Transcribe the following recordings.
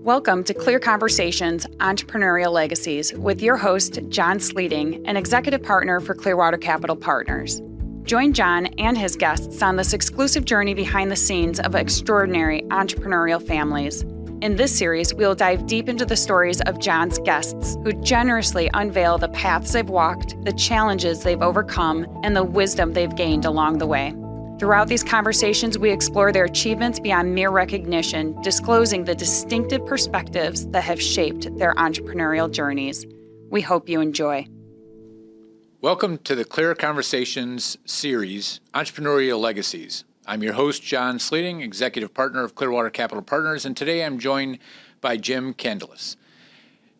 Welcome to Clear Conversations, Entrepreneurial Legacies with your host, John Sleeting, an executive partner for Clearwater Capital Partners. Join John and his guests on this exclusive journey behind the scenes of extraordinary entrepreneurial families. In this series, we will dive deep into the stories of John's guests, who generously unveil the paths they've walked, the challenges they've overcome, and the wisdom they've gained along the way. Throughout these conversations, we explore their achievements beyond mere recognition, disclosing the distinctive perspectives that have shaped their entrepreneurial journeys. We hope you enjoy. Welcome to the Clear Conversations series, Entrepreneurial Legacies. I'm your host, John Sleeting, executive partner of Clearwater Capital Partners, and today I'm joined by Jim Kandilas.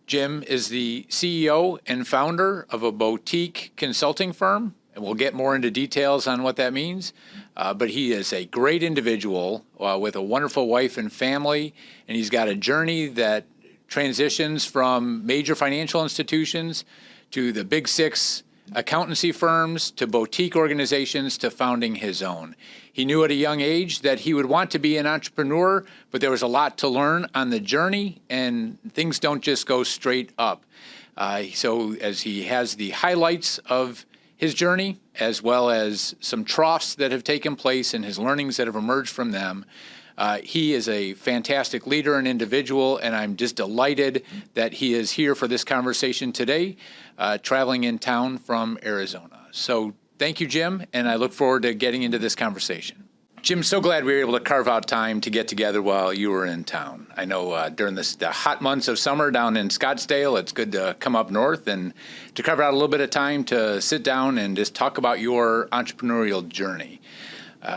Jim is the CEO and founder of a boutique consulting firm, and we'll get more into details on what that means. But he is a great individual with a wonderful wife and family, and he's got a journey that transitions from major financial institutions to the big six accountancy firms to boutique organizations to founding his own. He knew at a young age that he would want to be an entrepreneur, but there was a lot to learn on the journey, and things don't just go straight up. So as he has the highlights of his journey, as well as some troughs that have taken place and his learnings that have emerged from them, he is a fantastic leader and individual, and I'm just delighted that he is here for this conversation today, traveling in town from Arizona. So thank you, Jim, and I look forward to getting into this conversation. Jim, so glad we were able to carve out time to get together while you were in town. I know during the hot months of summer down in Scottsdale, it's good to come up north and to carve out a little bit of time to sit down and just talk about your entrepreneurial journey.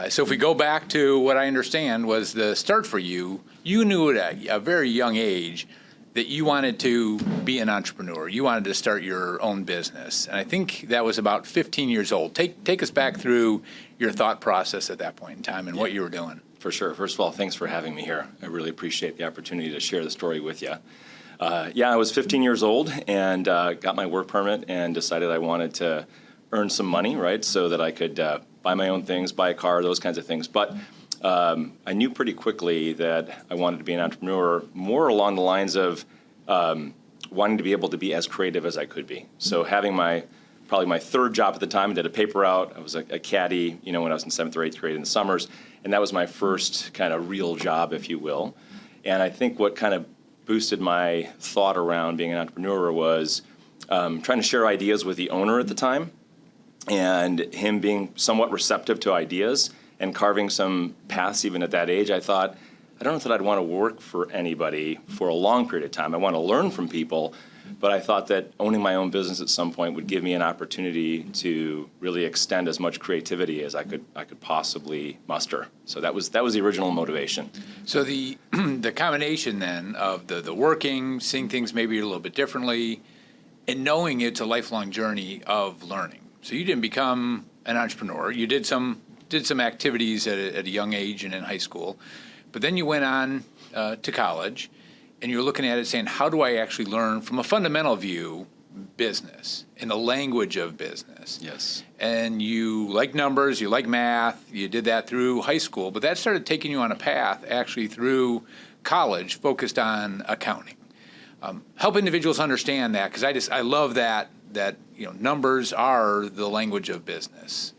So if we go back to what I understand was the start for you, you knew at a very young age that you wanted to be an entrepreneur. You wanted to start your own business. And I think that was about 15 years old. Take us back through your thought process at that point in time and what you were doing. For sure. First of all, thanks for having me here. I really appreciate the opportunity to share the story with you. I was 15 years old and got my work permit and decided I wanted to earn some money, right, so that I could buy my own things, buy a car, those kinds of things. But I knew pretty quickly that I wanted to be an entrepreneur more along the lines of wanting to be able to be as creative as I could be. So having probably my third job at the time, I did a paper route. I was a caddy, when I was in 7th or 8th grade in the summers, and that was my first kind of real job, if you will. And I think what kind of boosted my thought around being an entrepreneur was trying to share ideas with the owner at the time, and him being somewhat receptive to ideas and carving some paths even at that age. I thought, I don't know that I'd want to work for anybody for a long period of time. I want to learn from people, but I thought that owning my own business at some point would give me an opportunity to really extend as much creativity as I could possibly muster. So that was the original motivation. So the combination then of the working, seeing things maybe a little bit differently, and knowing it's a lifelong journey of learning. So you didn't become an entrepreneur. You did some activities at a young age and in high school, but then you went on to college, and you're looking at it saying, how do I actually learn from a fundamental view business, in the language of business? Yes. And you like numbers, you like math, you did that through high school, but that started taking you on a path actually through college focused on accounting. Help individuals understand that, because I love that numbers are the language of business.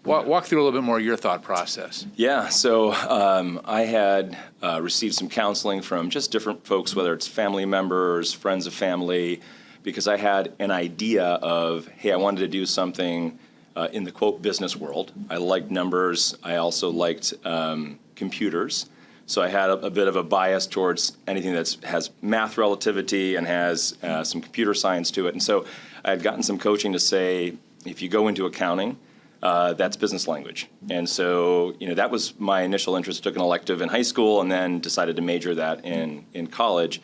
Walk through a little bit more of your thought process. Yeah, so I had received some counseling from just different folks, whether it's family members, friends of family, because I had an idea of, hey, I wanted to do something in the, quote, business world. I liked numbers. I also liked computers. So I had a bit of a bias towards anything that has math relativity and has some computer science to it. And so I had gotten some coaching to say, if you go into accounting, that's business language. And so, that was my initial interest. Took an elective in high school and then decided to major that in college.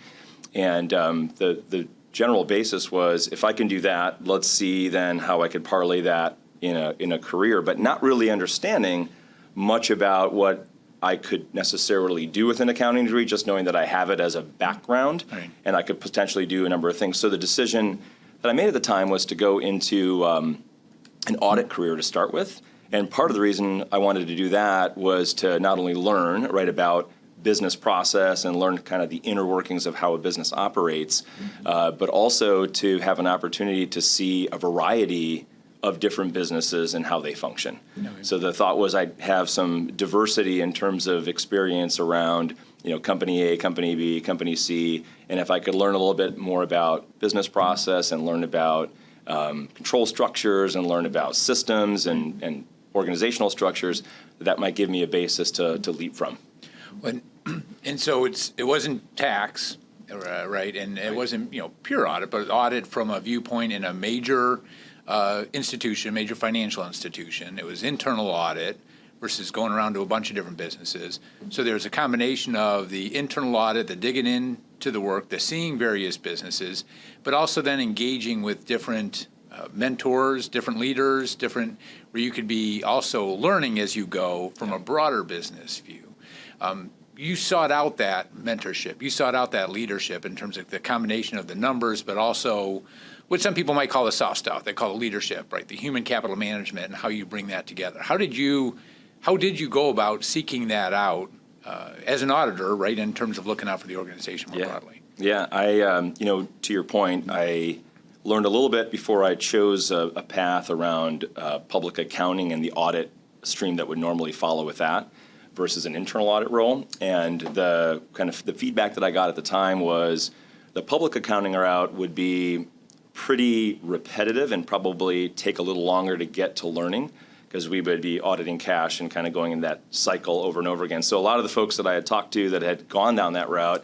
And the general basis was, if I can do that, let's see then how I could parlay that in a career, but not really understanding much about what I could necessarily do with an accounting degree, just knowing that I have it as a background, right, and I could potentially do a number of things. So the decision that I made at the time was to go into an audit career to start with. And part of the reason I wanted to do that was to not only learn, right, about business process and learn kind of the inner workings of how a business operates, but also to have an opportunity to see a variety of different businesses and how they function. So the thought was I'd have some diversity in terms of experience around, company A, company B, company C, and if I could learn a little bit more about business process and learn about control structures and learn about systems and organizational structures, that might give me a basis to leap from. And so it wasn't tax, right? And it wasn't pure audit, but audit from a viewpoint in a major institution, major financial institution. It was internal audit versus going around to a bunch of different businesses. So there's a combination of the internal audit, the digging into the work, the seeing various businesses, but also then engaging with different mentors, different leaders, where you could be also learning as you go from a broader business view. You sought out that mentorship. You sought out that leadership in terms of the combination of the numbers, but also what some people might call the soft stuff. They call it leadership, right? The human capital management and how you bring that together. How did you go about seeking that out as an auditor, right, in terms of looking out for the organization more broadly? Yeah, I, to your point, I learned a little bit before I chose a path around public accounting and the audit stream that would normally follow with that versus an internal audit role. And the feedback that I got at the time was the public accounting route would be pretty repetitive and probably take a little longer to get to learning, because we would be auditing cash and kind of going in that cycle over and over again. So a lot of the folks that I had talked to that had gone down that route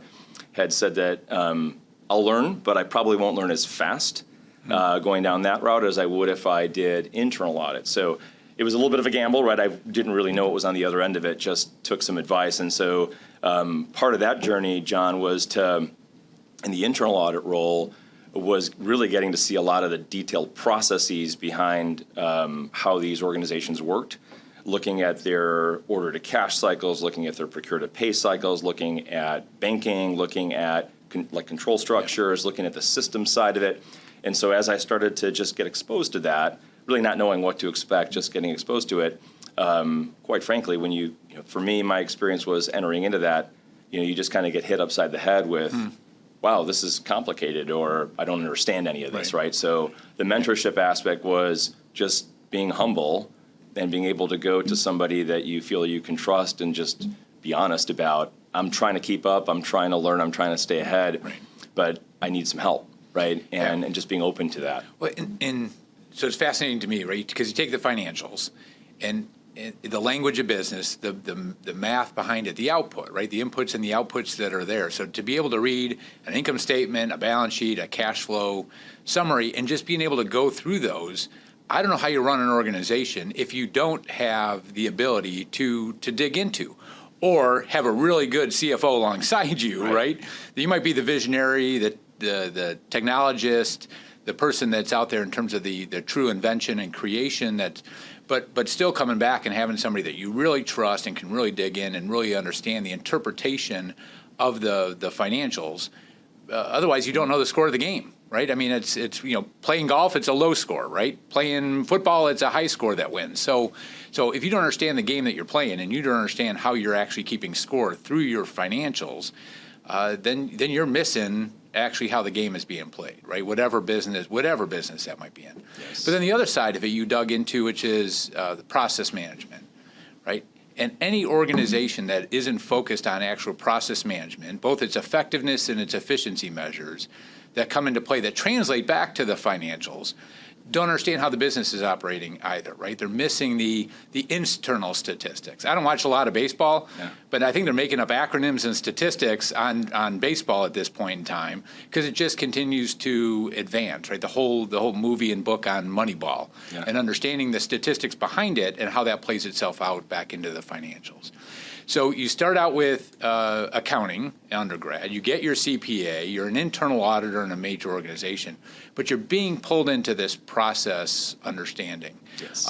had said that I'll learn, but I probably won't learn as fast going down that route as I would if I did internal audit. So it was a little bit of a gamble, right? I didn't really know what was on the other end of it, just took some advice. And so part of that journey, John, was in the internal audit role, was really getting to see a lot of the detailed processes behind how these organizations worked, looking at their order to cash cycles, looking at their procure to pay cycles, looking at banking, looking at control structures, looking at the system side of it. And so as I started to just get exposed to that, really not knowing what to expect, just getting exposed to it, quite frankly, when for me, my experience was entering into that, you just kind of get hit upside the head with, wow, this is complicated, or I don't understand any of this, right? So the mentorship aspect was just being humble and being able to go to somebody that you feel you can trust and just be honest about, I'm trying to keep up, I'm trying to learn, I'm trying to stay ahead, but I need some help, right? And just being open to that. Well, so it's fascinating to me, right? Because you take the financials and the language of business, the math behind it, the output, right? The inputs and the outputs that are there. So to be able to read an income statement, a balance sheet, a cash flow summary, and just being able to go through those, I don't know how you run an organization if you don't have the ability to dig into, or have a really good CFO alongside you, right? You might be the visionary, the technologist, the person that's out there in terms of the true invention and creation, but still coming back and having somebody that you really trust and can really dig in and really understand the interpretation of the financials. Otherwise, you don't know the score of the game, right? I mean, it's playing golf, it's a low score, right? Playing football, it's a high score that wins. So if you don't understand the game that you're playing and you don't understand how you're actually keeping score through your financials, then you're missing actually how the game is being played, right? Whatever business that might be in. Yes. But then the other side of it you dug into, which is the process management, right? And any organization that isn't focused on actual process management, both its effectiveness and its efficiency measures that come into play that translate back to the financials, don't understand how the business is operating either, right? They're missing the internal statistics. I don't watch a lot of baseball, but I think they're making up acronyms and statistics on baseball at this point in time because it just continues to advance, right? The whole movie and book on Moneyball and understanding the statistics behind it and how that plays itself out back into the financials. So you start out with accounting undergrad, you get your CPA, you're an internal auditor in a major organization, but you're being pulled into this process understanding. Yes.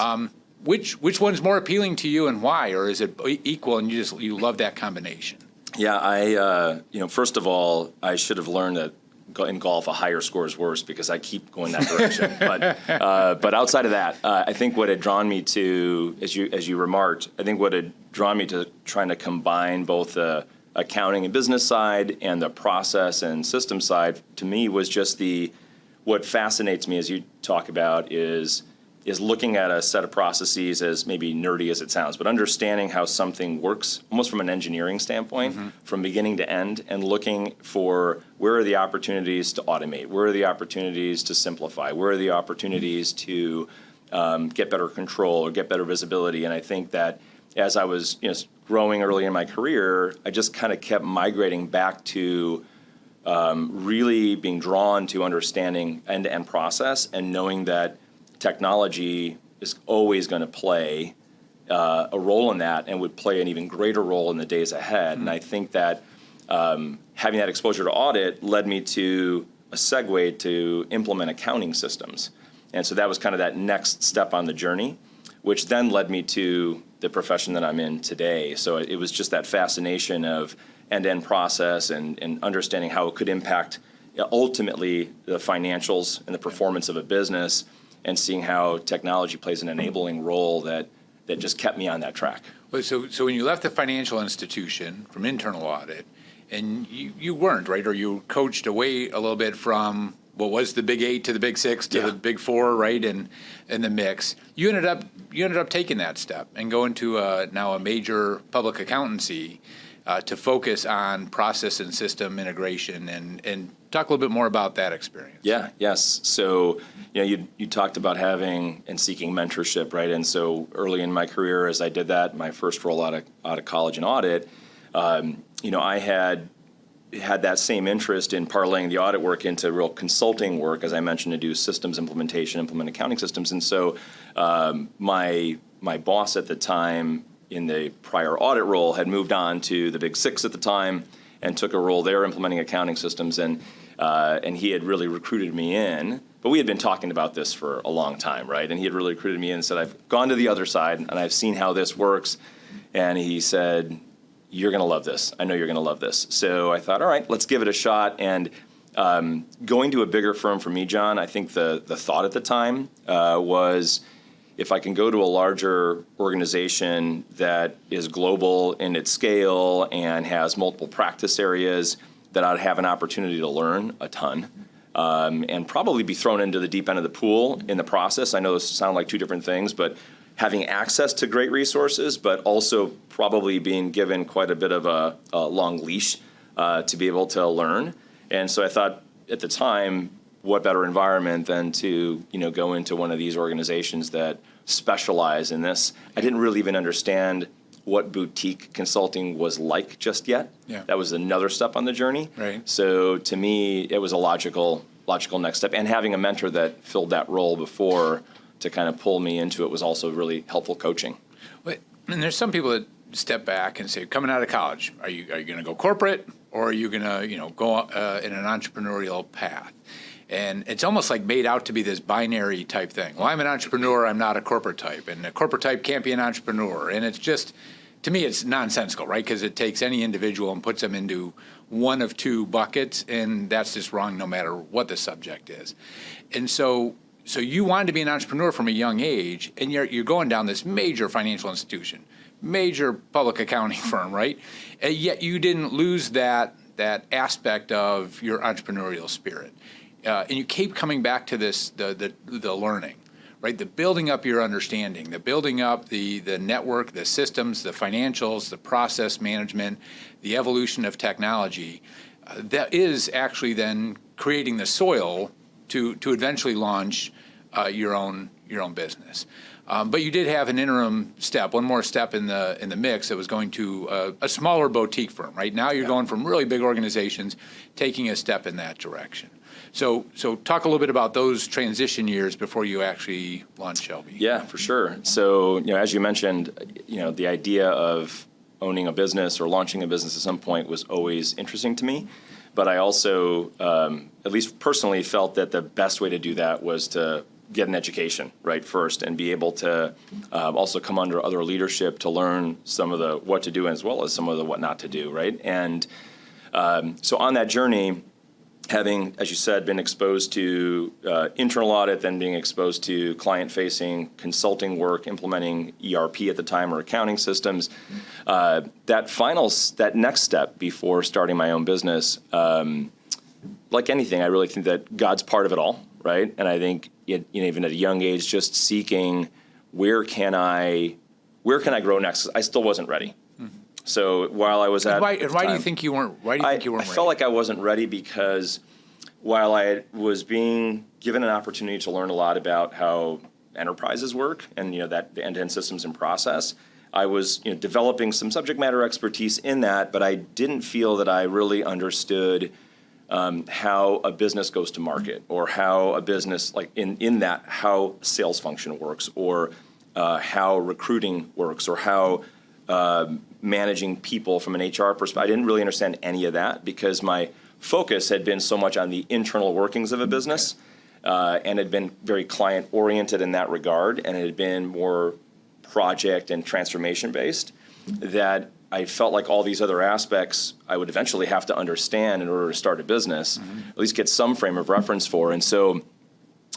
Which one's more appealing to you and why, or is it equal and you love that combination? Yeah, I first of all, I should have learned that in golf a higher score is worse because I keep going that direction. But outside of that, I think what had drawn me to, as you remarked, I think what had drawn me to trying to combine both the accounting and business side and the process and system side, to me, was just what fascinates me, as you talk about, is looking at a set of processes, as maybe nerdy as it sounds, but understanding how something works almost from an engineering standpoint, from beginning to end, and looking for where are the opportunities to automate, where are the opportunities to simplify, where are the opportunities to get better control or get better visibility. And I think that as I was growing early in my career, I just kind of kept migrating back to really being drawn to understanding end-to-end process and knowing that technology is always going to play a role in that and would play an even greater role in the days ahead. And I think that having that exposure to audit led me to a segue to implement accounting systems. And so that was kind of that next step on the journey, which then led me to the profession that I'm in today. So it was just that fascination of end-to-end process and understanding how it could impact ultimately the financials and the performance of a business, and seeing how technology plays an enabling role that just kept me on that track. So when you left the financial institution from internal audit, and you weren't, right, or you coached away a little bit from what was the Big 8 to the Big 6 to the Big 4, right, and the mix, you ended up taking that step and going to now a major public accountancy to focus on process and system integration, and talk a little bit more about that experience. Yes. So, you talked about having and seeking mentorship, right? And so early in my career, as I did that, my first role out of college in audit, I had that same interest in parlaying the audit work into real consulting work, as I mentioned, to do systems implementation, implement accounting systems. And so my boss at the time in the prior audit role had moved on to the Big 6 at the time and took a role there implementing accounting systems. And he had really recruited me in. But we had been talking about this for a long time, right? And he had really recruited me in and said, I've gone to the other side and I've seen how this works. And he said, you're going to love this. I know you're going to love this. So I thought, all right, let's give it a shot. And going to a bigger firm for me, John, I think the thought at the time was, if I can go to a larger organization that is global in its scale and has multiple practice areas, that I'd have an opportunity to learn a ton and probably be thrown into the deep end of the pool in the process. I know those sound like two different things, but having access to great resources, but also probably being given quite a bit of a long leash to be able to learn. And so I thought at the time, what better environment than to go into one of these organizations that specialize in this. I didn't really even understand what boutique consulting was like just yet. Yeah. That was another step on the journey. Right. So to me, it was a logical next step. And having a mentor that filled that role before to kind of pull me into it was also really helpful coaching. And there's some people that step back and say, coming out of college, are you going to go corporate, or are you going to go in an entrepreneurial path? And it's almost like made out to be this binary type thing. Well, I'm an entrepreneur, I'm not a corporate type. And a corporate type can't be an entrepreneur. And it's just, to me, it's nonsensical, right? Because it takes any individual and puts them into one of two buckets, and that's just wrong no matter what the subject is. And so you wanted to be an entrepreneur from a young age, and you're going down this major financial institution, major public accounting firm, right? And yet you didn't lose that aspect of your entrepreneurial spirit. And you keep coming back to this, the learning, right? The building up your understanding, the building up the network, the systems, the financials, the process management, the evolution of technology. That is actually then creating the soil to eventually launch your own business. But you did have an interim step, one more step in the mix that was going to a smaller boutique firm, right? Now you're going from really big organizations, taking a step in that direction. So talk a little bit about those transition years before you actually launched Shelby. Yeah, for sure. So, as you mentioned, the idea of owning a business or launching a business at some point was always interesting to me. But I also, at least personally, felt that the best way to do that was to get an education, right, first, and be able to also come under other leadership to learn some of the what to do as well as some of the what not to do, right? And so on that journey, having, as you said, been exposed to internal audit, then being exposed to client-facing consulting work, implementing ERP at the time or accounting systems, that next step before starting my own business, like anything, I really think that God's part of it all, right? And I think even at a young age, just seeking where can I grow next? I still wasn't ready. So while I was why do you think you weren't? Why do you think you weren't I ready? felt like I wasn't ready because while I was being given an opportunity to learn a lot about how enterprises work and that the end-to-end systems and process, I was developing some subject matter expertise in that, but I didn't feel that I really understood how a business goes to market, or how a business, like in that, how sales function works, or how recruiting works, or how managing people from an HR perspective. I didn't really understand any of that because my focus had been so much on the internal workings of a business, and had been very client-oriented in that regard, and it had been more project and transformation-based, that I felt like all these other aspects I would eventually have to understand in order to start a business, at least get some frame of reference for. And so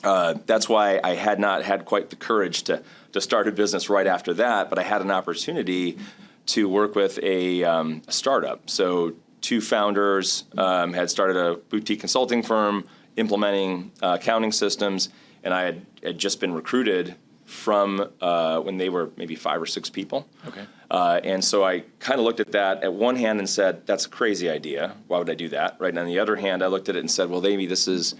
that's why I had not had quite the courage to start a business right after that, but I had an opportunity to work with a startup. So two founders had started a boutique consulting firm implementing accounting systems, and I had just been recruited from when they were maybe 5 or 6 people. Okay. And so I kind of looked at that at one hand and said, that's a crazy idea. Why would I do that? Right. And on the other hand, I looked at it and said, well, maybe this is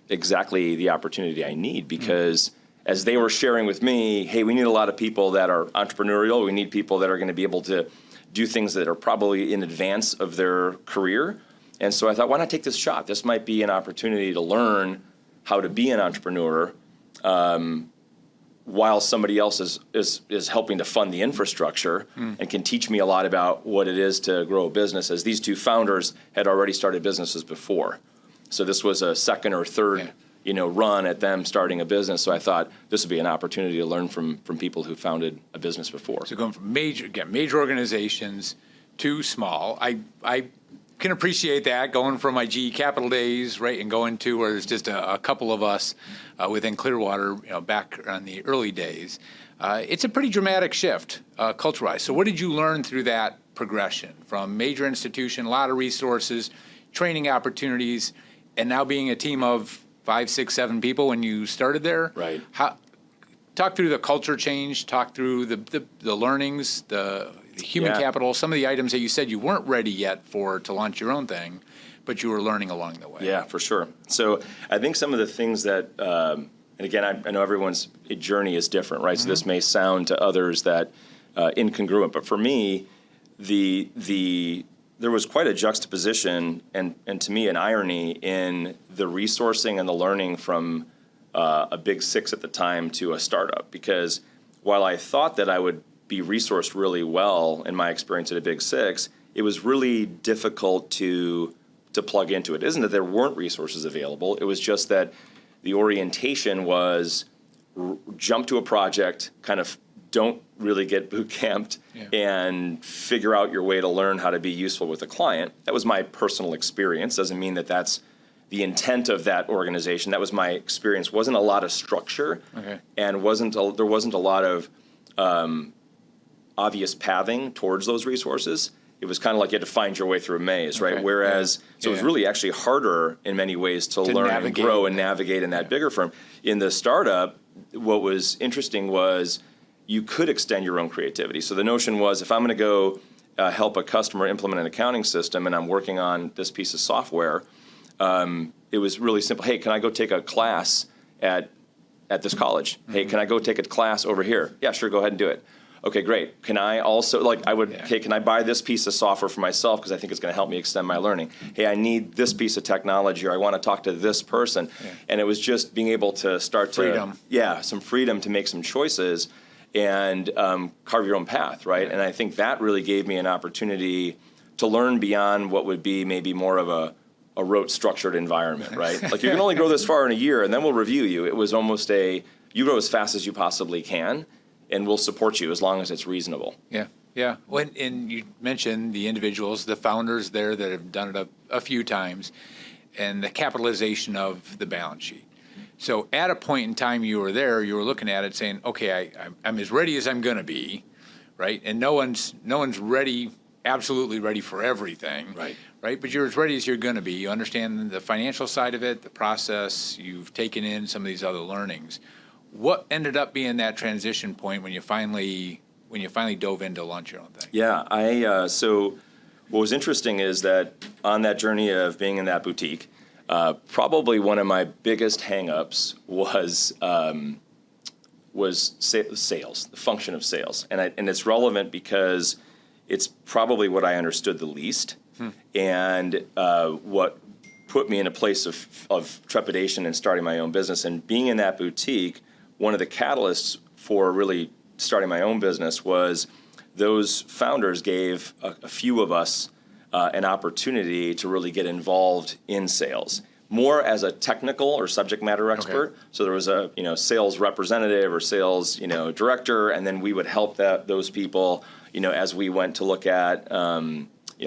exactly the opportunity I need, because as they were sharing with me, hey, we need a lot of people that are entrepreneurial. We need people that are going to be able to do things that are probably in advance of their career. And so I thought, why not take this shot? This might be an opportunity to learn how to be an entrepreneur while somebody else is helping to fund the infrastructure and can teach me a lot about what it is to grow a business, as these two founders had already started businesses before. So this was a second or third run at them starting a business. So I thought this would be an opportunity to learn from people who founded a business before. So going from major organizations to small, I can appreciate that, going from my GE Capital days, right, and going to where there's just a couple of us within Clearwater, back on the early days. It's a pretty dramatic shift culture-wise. So what did you learn through that progression from major institution, a lot of resources, training opportunities, and now being a team of 5, 6, 7 people when you started there? Right. Talk through the culture change, talk through the learnings, the human capital, some of the items that you said you weren't ready yet to launch your own thing, but you were learning along the way. Yeah, for sure. So I think some of the things that, and again, I know everyone's journey is different, right? So this may sound to others that incongruent, but for me, there was quite a juxtaposition and to me an irony in the resourcing and the learning from a big 6 at the time to a startup. Because while I thought that I would be resourced really well in my experience at a big 6, it was really difficult to plug into it. It isn't that there weren't resources available. It was just that the orientation was jump to a project, kind of don't really get boot camped, and figure out your way to learn how to be useful with a client. That was my personal experience. Doesn't mean that that's the intent of that organization. That was my experience. Wasn't a lot of structure, and there wasn't a lot of obvious pathing towards those resources. It was kind of like you had to find your way through a maze, right? Whereas, so it was really actually harder in many ways to learn and grow and navigate in that bigger firm. In the startup, what was interesting was you could extend your own creativity. So the notion was, if I'm going to go help a customer implement an accounting system and I'm working on this piece of software, it was really simple. Hey, can I go take a class at this college? Hey, can I go take a class over here? Yeah, sure, go ahead and do it. Okay, great. Can I also, can I buy this piece of software for myself because I think it's going to help me extend my learning? Hey, I need this piece of technology, or I want to talk to this person. And it was just being able to start some freedom to make some choices and carve your own path, right? And I think that really gave me an opportunity to learn beyond what would be maybe more of a rote structured environment, right? Like, you can only grow this far in a year and then we'll review you. It was almost you grow as fast as you possibly can, and we'll support you as long as it's reasonable. Yeah. And you mentioned the individuals, the founders there that have done it a few times. and the capitalization of the balance sheet. So at a point in time you were there, you were looking at it saying, okay, I'm as ready as I'm going to be, right? And no one's ready, absolutely ready for everything, right? But you're as ready as you're going to be. You understand the financial side of it, the process. You've taken in some of these other learnings. What ended up being that transition point when you finally dove in to launch your own thing? Yeah, so what was interesting is that on that journey of being in that boutique, probably one of my biggest hang-ups was sales, the function of sales. And it's relevant because it's probably what I understood the least, and what put me in a place of trepidation in starting my own business. And being in that boutique, one of the catalysts for really starting my own business was those founders gave a few of us an opportunity to really get involved in sales, more as a technical or subject matter expert. Okay. So there was a sales representative or sales director, and then we would help those people as we went to look at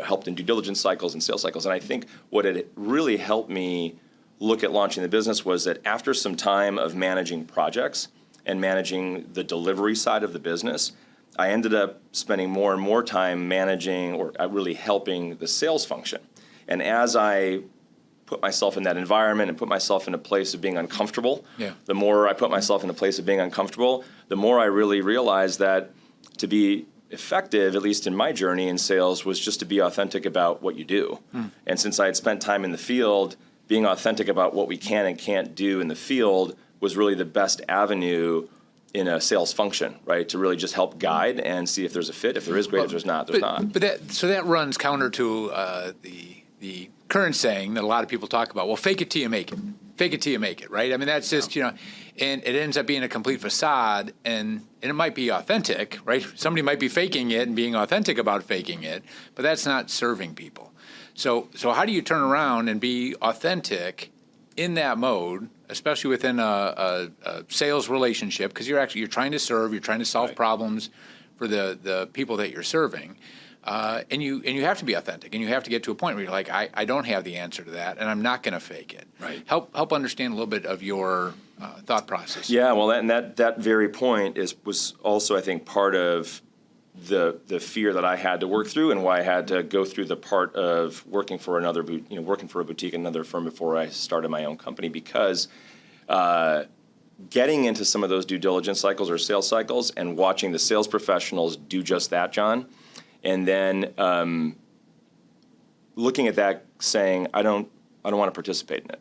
helped in due diligence cycles and sales cycles. And I think what it really helped me look at launching the business was that after some time of managing projects and managing the delivery side of the business, I ended up spending more and more time managing or really helping the sales function. And as I put myself in that environment and put myself in a place of being uncomfortable, the more I put myself in a place of being uncomfortable, the more I really realized that to be effective, at least in my journey in sales, was just to be authentic about what you do. And since I had spent time in the field, being authentic about what we can and can't do in the field was really the best avenue in a sales function, right? To really just help guide and see if there's a fit. If there is, great. If there's not, there's not. But that runs counter to the current saying that a lot of people talk about. Well, fake it till you make it. Fake it till you make it, right? I mean, that's just and it ends up being a complete facade, and it might be authentic, right? Somebody might be faking it and being authentic about faking it, but that's not serving people. So how do you turn around and be authentic in that mode, especially within a sales relationship, because you're trying to serve, you're trying to solve problems for the people that you're serving, and you have to be authentic, and you have to get to a point where you're like, I don't have the answer to that, and I'm not going to fake it. Right. Help understand a little bit of your thought process. Yeah, well, that very point was also, I think, part of the fear that I had to work through, and why I had to go through the part of working for a boutique, another firm before I started my own company, because getting into some of those due diligence cycles or sales cycles and watching the sales professionals do just that, John, and then looking at that saying, I don't want to participate in it.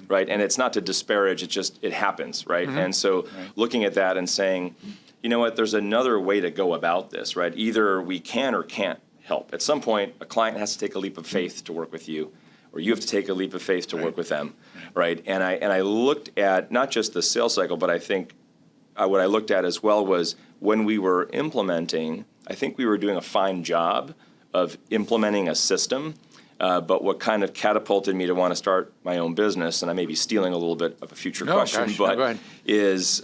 Right? And it's not to disparage, it happens, right? And so looking at that and saying, you know what, there's another way to go about this, right? Either we can or can't help. At some point, a client has to take a leap of faith to work with you, or you have to take a leap of faith to work with them, right? And I looked at not just the sales cycle, but I think what I looked at as well was when we were implementing, I think we were doing a fine job of implementing a system. But what kind of catapulted me to want to start my own business, and I may be stealing a little bit of a future question, but is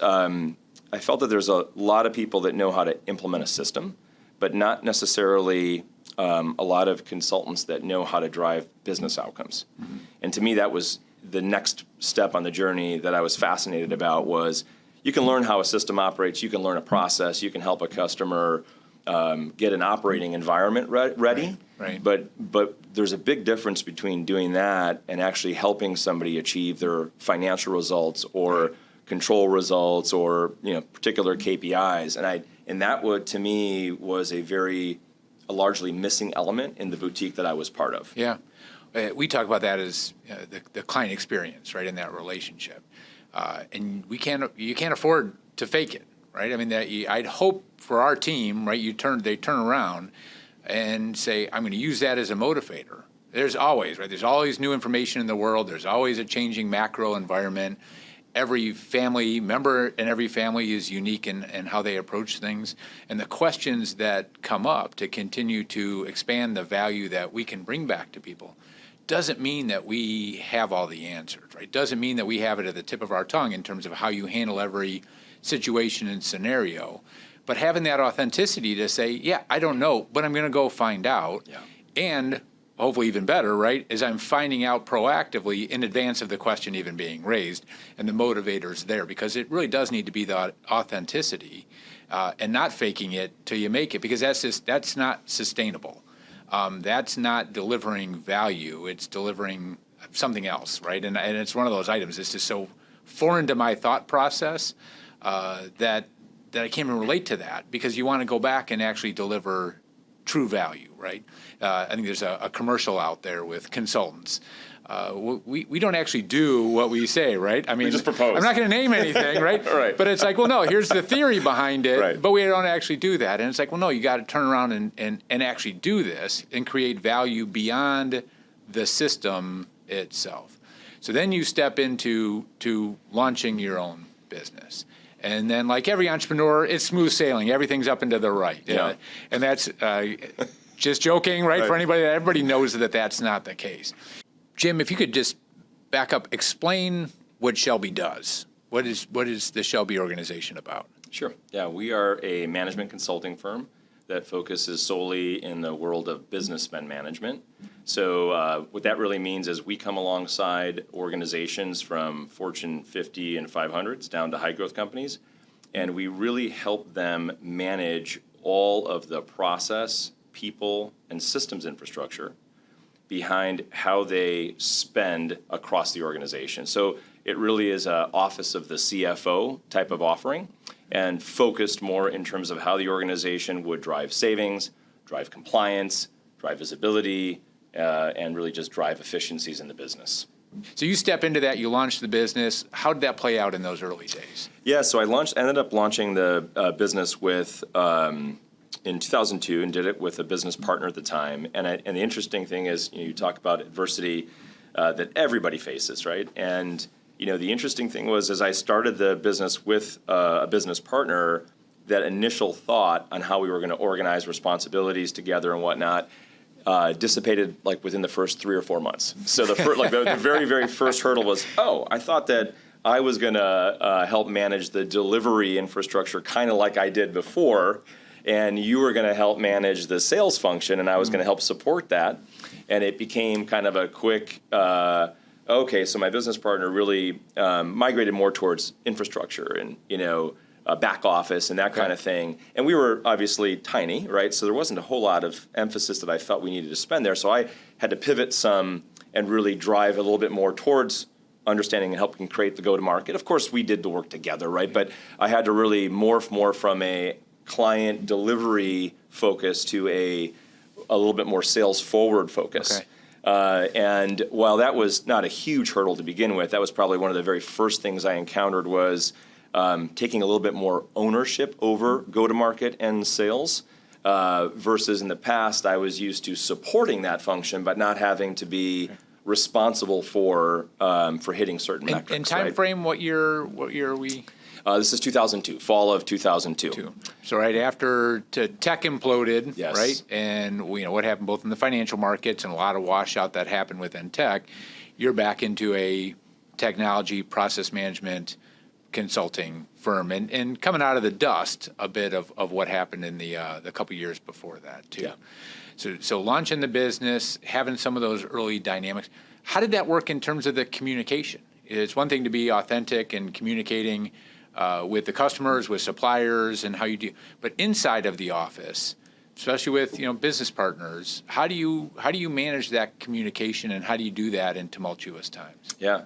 I felt that there's a lot of people that know how to implement a system, but not necessarily a lot of consultants that know how to drive business outcomes. And to me, that was the next step on the journey that I was fascinated about. Was you can learn how a system operates, you can learn a process, you can help a customer get an operating environment ready. Right. But there's a big difference between doing that and actually helping somebody achieve their financial results or control results or particular KPIs. And that to me was a largely missing element in the boutique that I was part of. Yeah. We talk about that as the client experience, right, in that relationship. And you can't afford to fake it. Right, I mean, I'd hope for our team, right? They turn around and say, "I'm going to use that as a motivator." There's always new information in the world. There's always a changing macro environment. Every family member and every family is unique in how they approach things, and the questions that come up to continue to expand the value that we can bring back to people doesn't mean that we have all the answers. Right? Doesn't mean that we have it at the tip of our tongue in terms of how you handle every situation and scenario, but having that authenticity to say, yeah, I don't know, but I'm going to go find out. Yeah. And hopefully even better, right, is I'm finding out proactively in advance of the question even being raised and the motivators there, because it really does need to be the authenticity and not faking it till you make it, because that's not sustainable. That's not delivering value. It's delivering something else, right? And it's one of those items. It's just so foreign to my thought process that I can't even relate to that, because you want to go back and actually deliver true value, right? I think there's a commercial out there with consultants. We don't actually do what we say, right? I mean, we just propose. I'm not going to name anything, right? Right. But it's like, well, no, here's the theory behind it, right. but we don't actually do that. And it's like, well, no, you got to turn around and actually do this and create value beyond the system itself. So then you step into launching your own business. And then, like every entrepreneur, it's smooth sailing. Everything's up and to the right. Yeah. And that's just joking, right? For anybody, everybody knows that that's not the case. Jim, if you could just back up, explain what Shelby does. What is the Shelby organization about? Sure. Yeah, we are a management consulting firm that focuses solely in the world of business spend management. So what that really means is we come alongside organizations from Fortune 50 and 500s down to high growth companies, and we really help them manage all of the process, people, and systems infrastructure behind how they spend across the organization. So it really is an office of the CFO type of offering, and focused more in terms of how the organization would drive savings, drive compliance, drive visibility, and really just drive efficiencies in the business. So you step into that, you launch the business. How did that play out in those early days? Yeah, so I ended up launching the business with in 2002, and did it with a business partner at the time. And the interesting thing is, you talk about adversity that everybody faces, right? And the interesting thing was, as I started the business with a business partner, that initial thought on how we were going to organize responsibilities together and whatnot dissipated like within the first 3 or 4 months. So the very, very first hurdle was, I thought that I was going to help manage the delivery infrastructure kind of like I did before, and you were going to help manage the sales function, and I was going to help support that. And it became kind of a quick, so my business partner really migrated more towards infrastructure and, back office and that kind of thing. And we were obviously tiny, right? So there wasn't a whole lot of emphasis that I felt we needed to spend there. So I had to pivot some and really drive a little bit more towards understanding and helping create the go-to-market. Of course, we did the work together, right? But I had to really morph more from a client delivery focus to a little bit more sales forward focus. Okay. And while that was not a huge hurdle to begin with, that was probably one of the very first things I encountered was taking a little bit more ownership over go-to-market and sales versus in the past I was used to supporting that function but not having to be responsible for hitting certain metrics. And time frame, what year are we? This is 2002, fall of 2002. So right after tech imploded, yes. Right? And what happened both in the financial markets and a lot of washout that happened within tech, you're back into a technology process management consulting firm and coming out of the dust a bit of what happened in the couple years before that too. Yeah. So launching the business, having some of those early dynamics. How did that work in terms of the communication? It's one thing to be authentic and communicating with the customers, with suppliers, and how you do. But inside of the office, especially with business partners, how do you manage that communication, and how do you do that in tumultuous times? Yeah,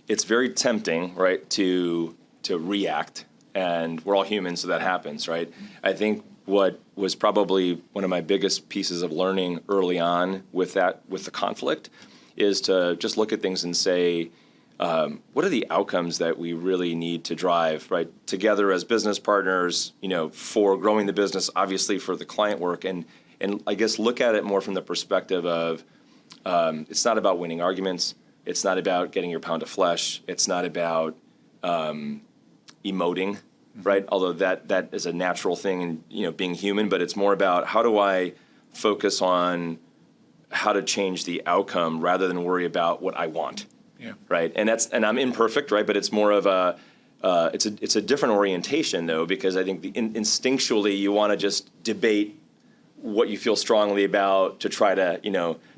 it's very tempting, right, to react, and we're all humans, so that happens, right? I think what was probably one of my biggest pieces of learning early on with the conflict is to just look at things and say, what are the outcomes that we really need to drive, right, together as business partners, for growing the business, obviously for the client work, and I guess look at it more from the perspective of it's not about winning arguments, it's not about getting your pound of flesh, it's not about emoting, right? Although that is a natural thing in being human, but it's more about how do I focus on how to change the outcome rather than worry about what I want. Yeah. Right. And I'm imperfect, right? But it's more of it's a different orientation though, because I think instinctually you want to just debate what you feel strongly about to try to,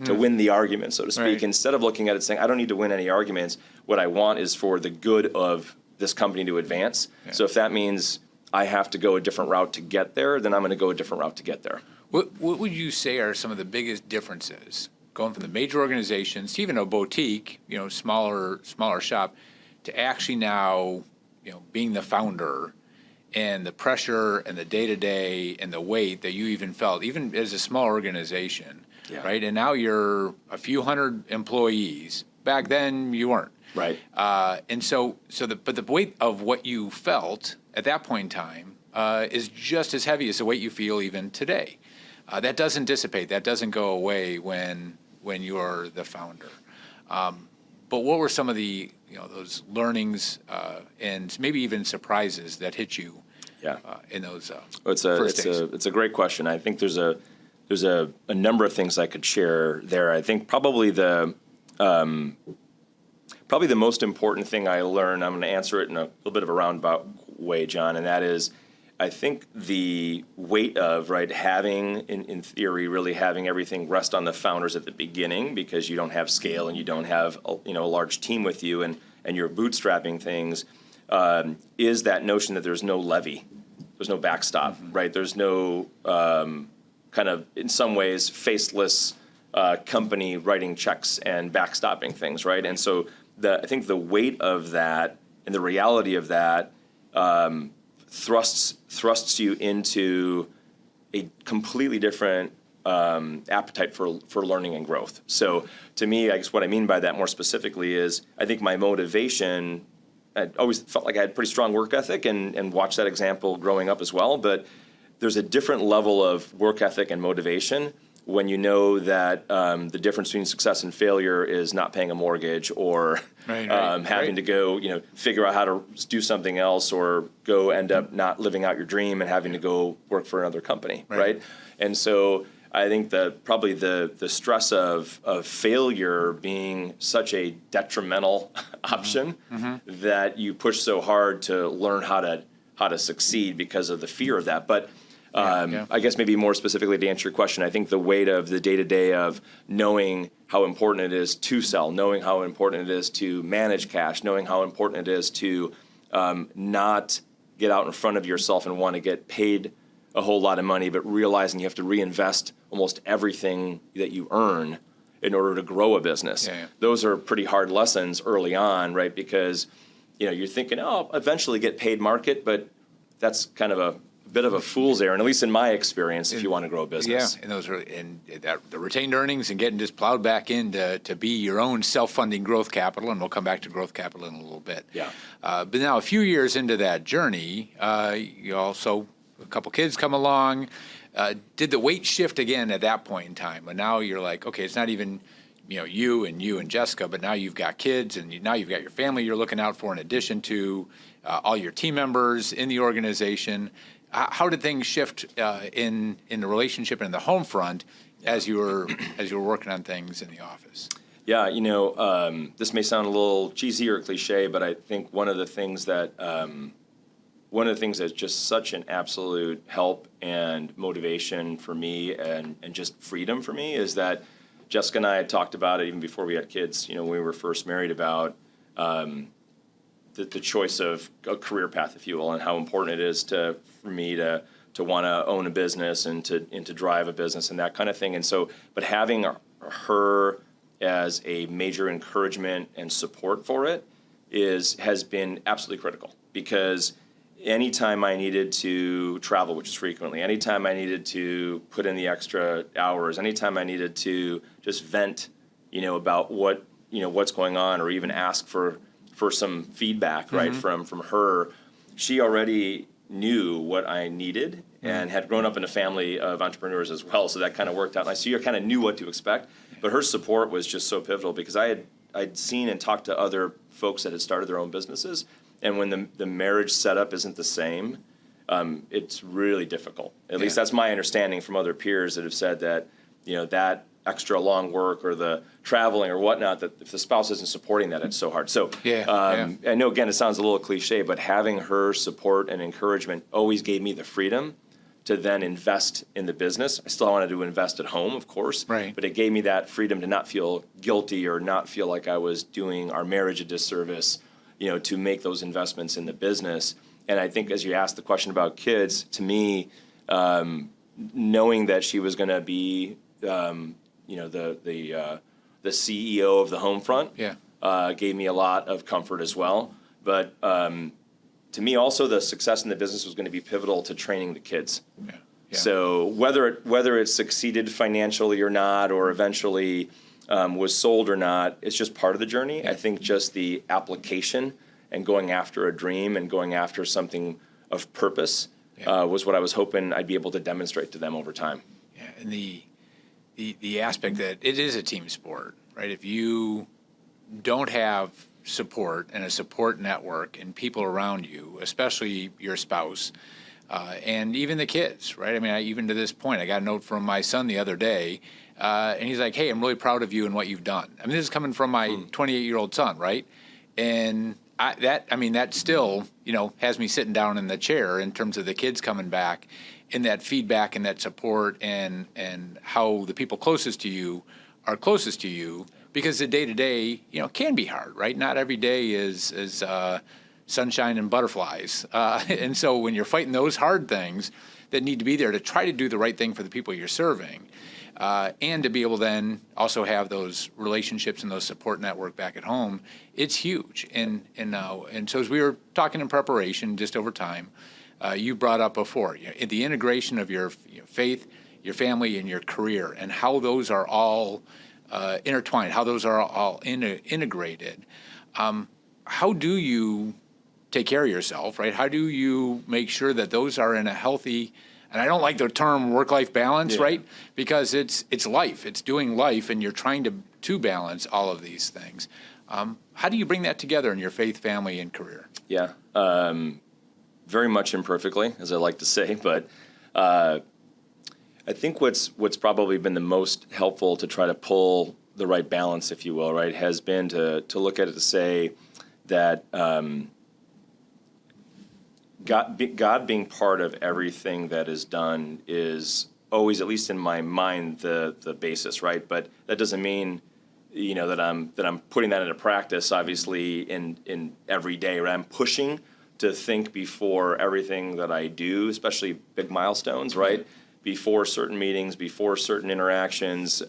to win the argument, so to speak, Right. instead of looking at it saying, I don't need to win any arguments. What I want is for the good of this company to advance. Yeah. So if that means I have to go a different route to get there, then I'm going to go a different route to get there. What would you say are some of the biggest differences going from the major organizations to even a boutique, smaller shop, to actually now, being the founder, and the pressure and the day-to-day and the weight that you even felt, even as a small organization, Yeah. right? And now you're a few hundred employees. Back then, you weren't. Right. But the weight of what you felt at that point in time is just as heavy as the weight you feel even today. That doesn't dissipate. That doesn't go away when you're the founder. But what were some of the those learnings and maybe even surprises that hit you in those first days? It's a great question. I think there's a number of things I could share there. I think probably the most important thing I learned, I'm going to answer it in a little bit of a roundabout way, John, and that is, I think the weight of having, in theory, really having everything rest on the founders at the beginning, because you don't have scale and you don't have a large team with you, and you're bootstrapping things, is that notion that there's no levee, there's no backstop, right? There's no kind of, in some ways, faceless company writing checks and backstopping things, right? And so I think the weight of that and the reality of that thrusts you into a completely different appetite for learning and growth. So to me, I guess what I mean by that more specifically is, I think my motivation, I always felt like I had pretty strong work ethic and watched that example growing up as well, but there's a different level of work ethic and motivation when you know that the difference between success and failure is not paying a mortgage, or having to go, figure out how to do something else, or go end up not living out your dream and having to go work for another company, right? And so I think probably the stress of failure being such a detrimental option that you push so hard to learn how to succeed because of the fear of that. But I guess maybe more specifically to answer your question, I think the weight of the day-to-day of knowing how important it is to sell, knowing how important it is to manage cash, knowing how important it is to not get out in front of yourself and want to get paid a whole lot of money, but realizing you have to reinvest almost everything that you earn in order to grow a business. Those are pretty hard lessons early on, right? Because you're thinking, I'll eventually get paid market, but that's kind of a bit of a fool's errand, at least in my experience, if you want to grow a business. Yeah, and the retained earnings and getting just plowed back in to be your own self-funding growth capital, and we'll come back to growth capital in a little bit. Yeah. But now a few years into that journey, you also, a couple kids come along. Did the weight shift again at that point in time? But now you're like, okay, it's not even you and Jessica, but now you've got kids, and now you've got your family you're looking out for, in addition to all your team members in the organization. How did things shift in the relationship and the home front as you were working on things in the office? Yeah, this may sound a little cheesy or cliche, but I think one of the things that's just such an absolute help and motivation for me, and just freedom for me, is that Jessica and I had talked about it even before we had kids. When we were first married, about the choice of a career path, if you will, and how important it is for me to want to own a business and to drive a business and that kind of thing. And so, but having her as a major encouragement and support for it has been absolutely critical, because anytime I needed to travel, which is frequently, anytime I needed to put in the extra hours, anytime I needed to just vent, about what's going on, or even ask for some feedback, right, from her, she already knew what I needed and had grown up in a family of entrepreneurs as well, so that kind of worked out. And I kind of knew what to expect, but her support was just so pivotal, because I'd seen and talked to other folks that had started their own businesses, and when the marriage setup isn't the same, it's really difficult. At least that's my understanding from other peers that have said that, that extra long work or the traveling or whatnot, that if the spouse isn't supporting that, it's so hard. So I know, again, it sounds a little cliche, but having her support and encouragement always gave me the freedom to then invest in the business. I still wanted to invest at home, of course, Right. but it gave me that freedom to not feel guilty or not feel like I was doing our marriage a disservice, to make those investments in the business. And I think as you asked the question about kids, to me, knowing that she was going to be, the CEO of the home front, gave me a lot of comfort as well. But to me, also, the success in the business was going to be pivotal to training the kids. Yeah. So whether it succeeded financially or not, or eventually was sold or not, it's just part of the journey. I think just the application and going after a dream and going after something of purpose was what I was hoping I'd be able to demonstrate to them over time. Yeah, and the aspect that it is a team sport, right? If you don't have support and a support network and people around you, especially your spouse, and even the kids, right? I mean, even to this point, I got a note from my son the other day, and he's like, "Hey, I'm really proud of you and what you've done." I mean, this is coming from my 28-year-old son, right? And that still, has me sitting down in the chair in terms of the kids coming back, and that feedback and that support and how the people closest to you are closest to you. Because the day-to-day, can be hard, right? Not every day is sunshine and butterflies. And so when you're fighting those hard things that need to be there to try to do the right thing for the people you're serving, and to be able then also have those relationships and those support network back at home, it's huge. And so as we were talking in preparation, just over time, you brought up before, the integration of your faith, your family, and your career, and how those are all intertwined, how those are all integrated. How do you take care of yourself, right? How do you make sure that those are in a healthy, and I don't like the term work-life balance, right? Because it's life, it's doing life, and you're trying to balance all of these things. How do you bring that together in your faith, family, and career? Yeah, very much imperfectly, as I like to say, but I think what's probably been the most helpful to try to pull the right balance, if you will, right, has been to look at it to say that God being part of everything that is done is always, at least in my mind, the basis, right? But that doesn't mean that I'm putting that into practice, obviously, in every day, right? I'm pushing to think before everything that I do, especially big milestones, right? Before certain meetings, before certain interactions,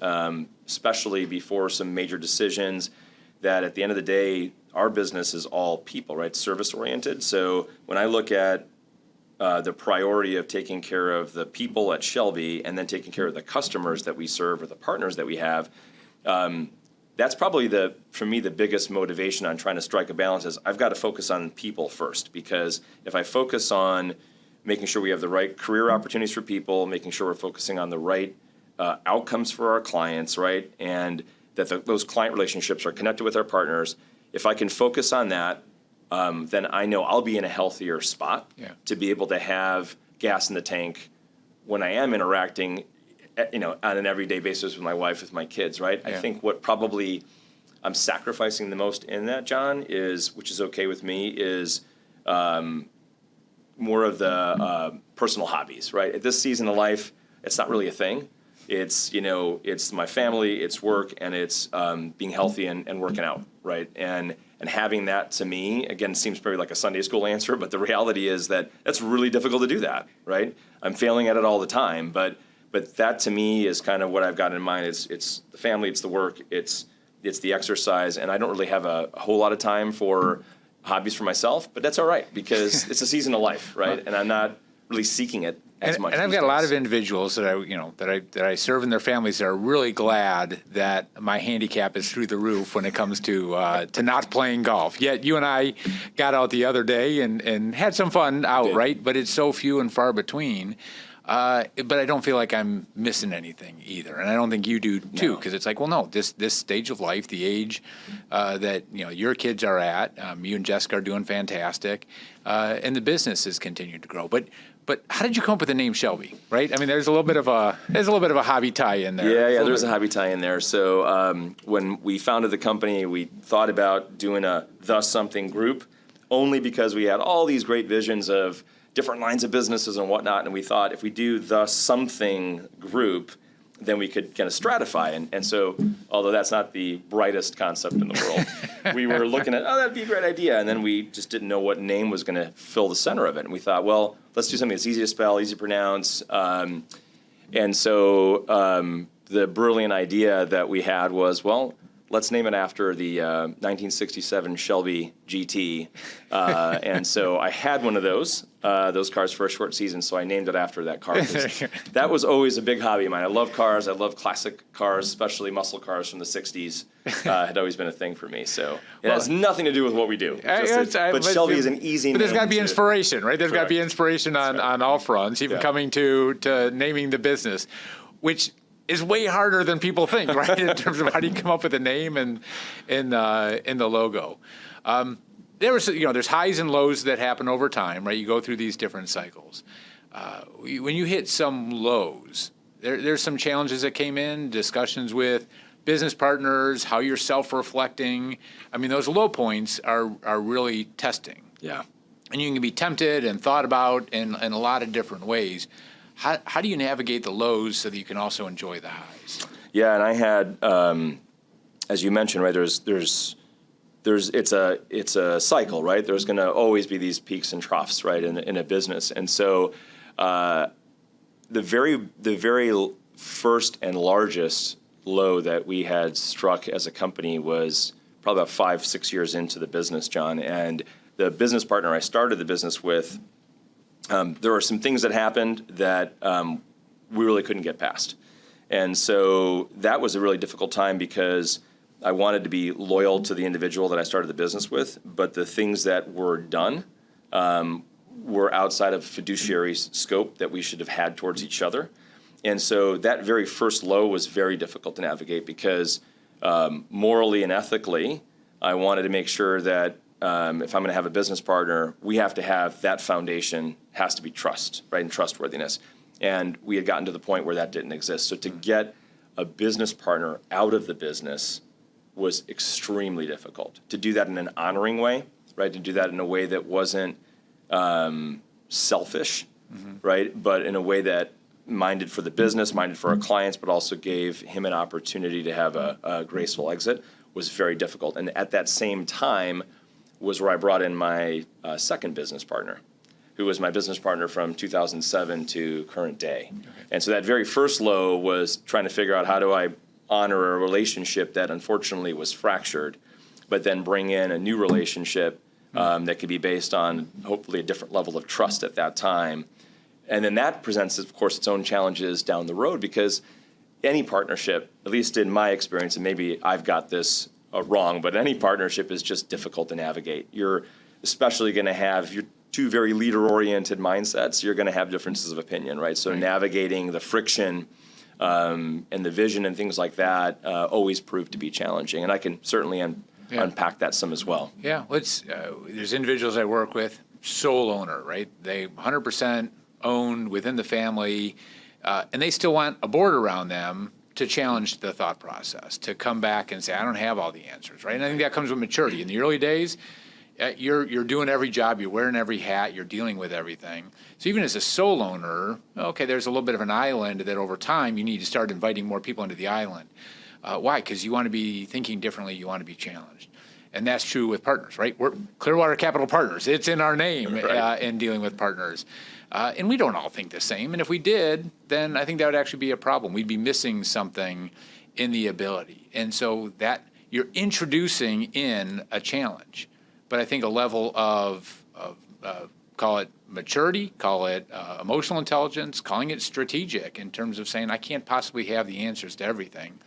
especially before some major decisions, that at the end of the day, our business is all people, right? Service-oriented. So when I look at the priority of taking care of the people at Shelby and then taking care of the customers that we serve or the partners that we have, that's probably for me, the biggest motivation on trying to strike a balance is I've got to focus on people first, because if I focus on making sure we have the right career opportunities for people, making sure we're focusing on the right outcomes for our clients, right, and that those client relationships are connected with our partners, if I can focus on that, then I know I'll be in a healthier spot to be able to have gas in the tank when I am interacting, on an everyday basis with my wife, with my kids, right? Yeah. I think what probably I'm sacrificing the most in that, John, which is okay with me, is more of the personal hobbies, right? At this season of life, it's not really a thing. It's, it's my family, it's work, and it's being healthy and working out, right? And having that, to me, again, seems probably like a Sunday school answer, but the reality is that that's really difficult to do that, right? I'm failing at it all the time, but that, to me, is kind of what I've got in mind. It's the family, it's the work, it's the exercise, and I don't really have a whole lot of time for hobbies for myself, but that's all right, because it's a season of life, right? And I'm not really seeking it as much. And I've got a lot of individuals that I serve in their families that are really glad that my handicap is through the roof when it comes to not playing golf. Yet you and I got out the other day and had some fun out, right? But it's so few and far between. But I don't feel like I'm missing anything either, and I don't think you do too, because it's like, well, no, this stage of life, the age that your kids are at, you and Jessica are doing fantastic, and the business has continued to grow. But how did you come up with the name Shelby? Right? I mean, there's a little bit of a hobby tie in there. Yeah, there's a hobby tie in there. So when we founded the company, we thought about doing a the something group, only because we had all these great visions of different lines of businesses and whatnot. And we thought if we do the something group, then we could kind of stratify. And so, although that's not the brightest concept in the world, we were looking at, that'd be a great idea. And then we just didn't know what name was going to fill the center of it. And we thought, well, let's do something that's easy to spell, easy to pronounce. And so the brilliant idea that we had was, well, let's name it after the 1967 Shelby GT. And so I had one of those cars for a short season, so I named it after that car. That was always a big hobby of mine. I love cars. I love classic cars, especially muscle cars from the 60s. Had always been a thing for me. So it has nothing to do with what we do. But Shelby is an easy name. But there's got to be inspiration, right? There's got to be inspiration on all fronts, even coming to naming the business, which is way harder than people think, right? In terms of how do you come up with a name and in the logo. There's highs and lows that happen over time, right? You go through these different cycles. When you hit some lows, there's some challenges that came in, discussions with business partners, how you're self-reflecting. I mean, those low points are really testing. Yeah. And you can be tempted and thought about in a lot of different ways. How do you navigate the lows so that you can also enjoy the highs? Yeah, and I had, as you mentioned, right? It's a cycle, right? There's going to always be these peaks and troughs, right, in a business, and so the very first and largest low that we had struck as a company was probably about 5-6 years into the business, John, and the business partner I started the business with. There were some things that happened that we really couldn't get past. And so that was a really difficult time because I wanted to be loyal to the individual that I started the business with, but the things that were done were outside of fiduciary scope that we should have had towards each other. And so that very first low was very difficult to navigate because morally and ethically, I wanted to make sure that if I'm going to have a business partner, we have to have that foundation has to be trust, right, and trustworthiness. And we had gotten to the point where that didn't exist. So to get a business partner out of the business was extremely difficult. To do that in an honoring way, right, to do that in a way that wasn't selfish, right, but in a way that minded for the business, minded for our clients, but also gave him an opportunity to have a graceful exit was very difficult. And at that same time was where I brought in my second business partner, who was my business partner from 2007 to current day. Okay. And so that very first low was trying to figure out how do I honor a relationship that unfortunately was fractured, but then bring in a new relationship that could be based on hopefully a different level of trust at that time. And then that presents, of course, its own challenges down the road because any partnership, at least in my experience, and maybe I've got this wrong, but any partnership is just difficult to navigate. You're especially going to have, if you're two very leader-oriented mindsets, you're going to have differences of opinion, right? So navigating the friction and the vision and things like that always prove to be challenging. And I can certainly unpack that some as well. Yeah, there's individuals I work with, sole owner, right? They 100% owned within the family, and they still want a board around them to challenge the thought process, to come back and say, I don't have all the answers, right? And I think that comes with maturity. In the early days, you're doing every job, you're wearing every hat, you're dealing with everything. So even as a sole owner, okay, there's a little bit of an island that over time you need to start inviting more people into the island. Why? Because you want to be thinking differently, you want to be challenged. And that's true with partners, right? We're Clearwater Capital Partners. It's in our name in dealing with partners. And we don't all think the same. And if we did, then I think that would actually be a problem. We'd be missing something in the ability. And so that you're introducing in a challenge. But I think a level of call it maturity, call it emotional intelligence, calling it strategic in terms of saying, I can't possibly have the answers to everything.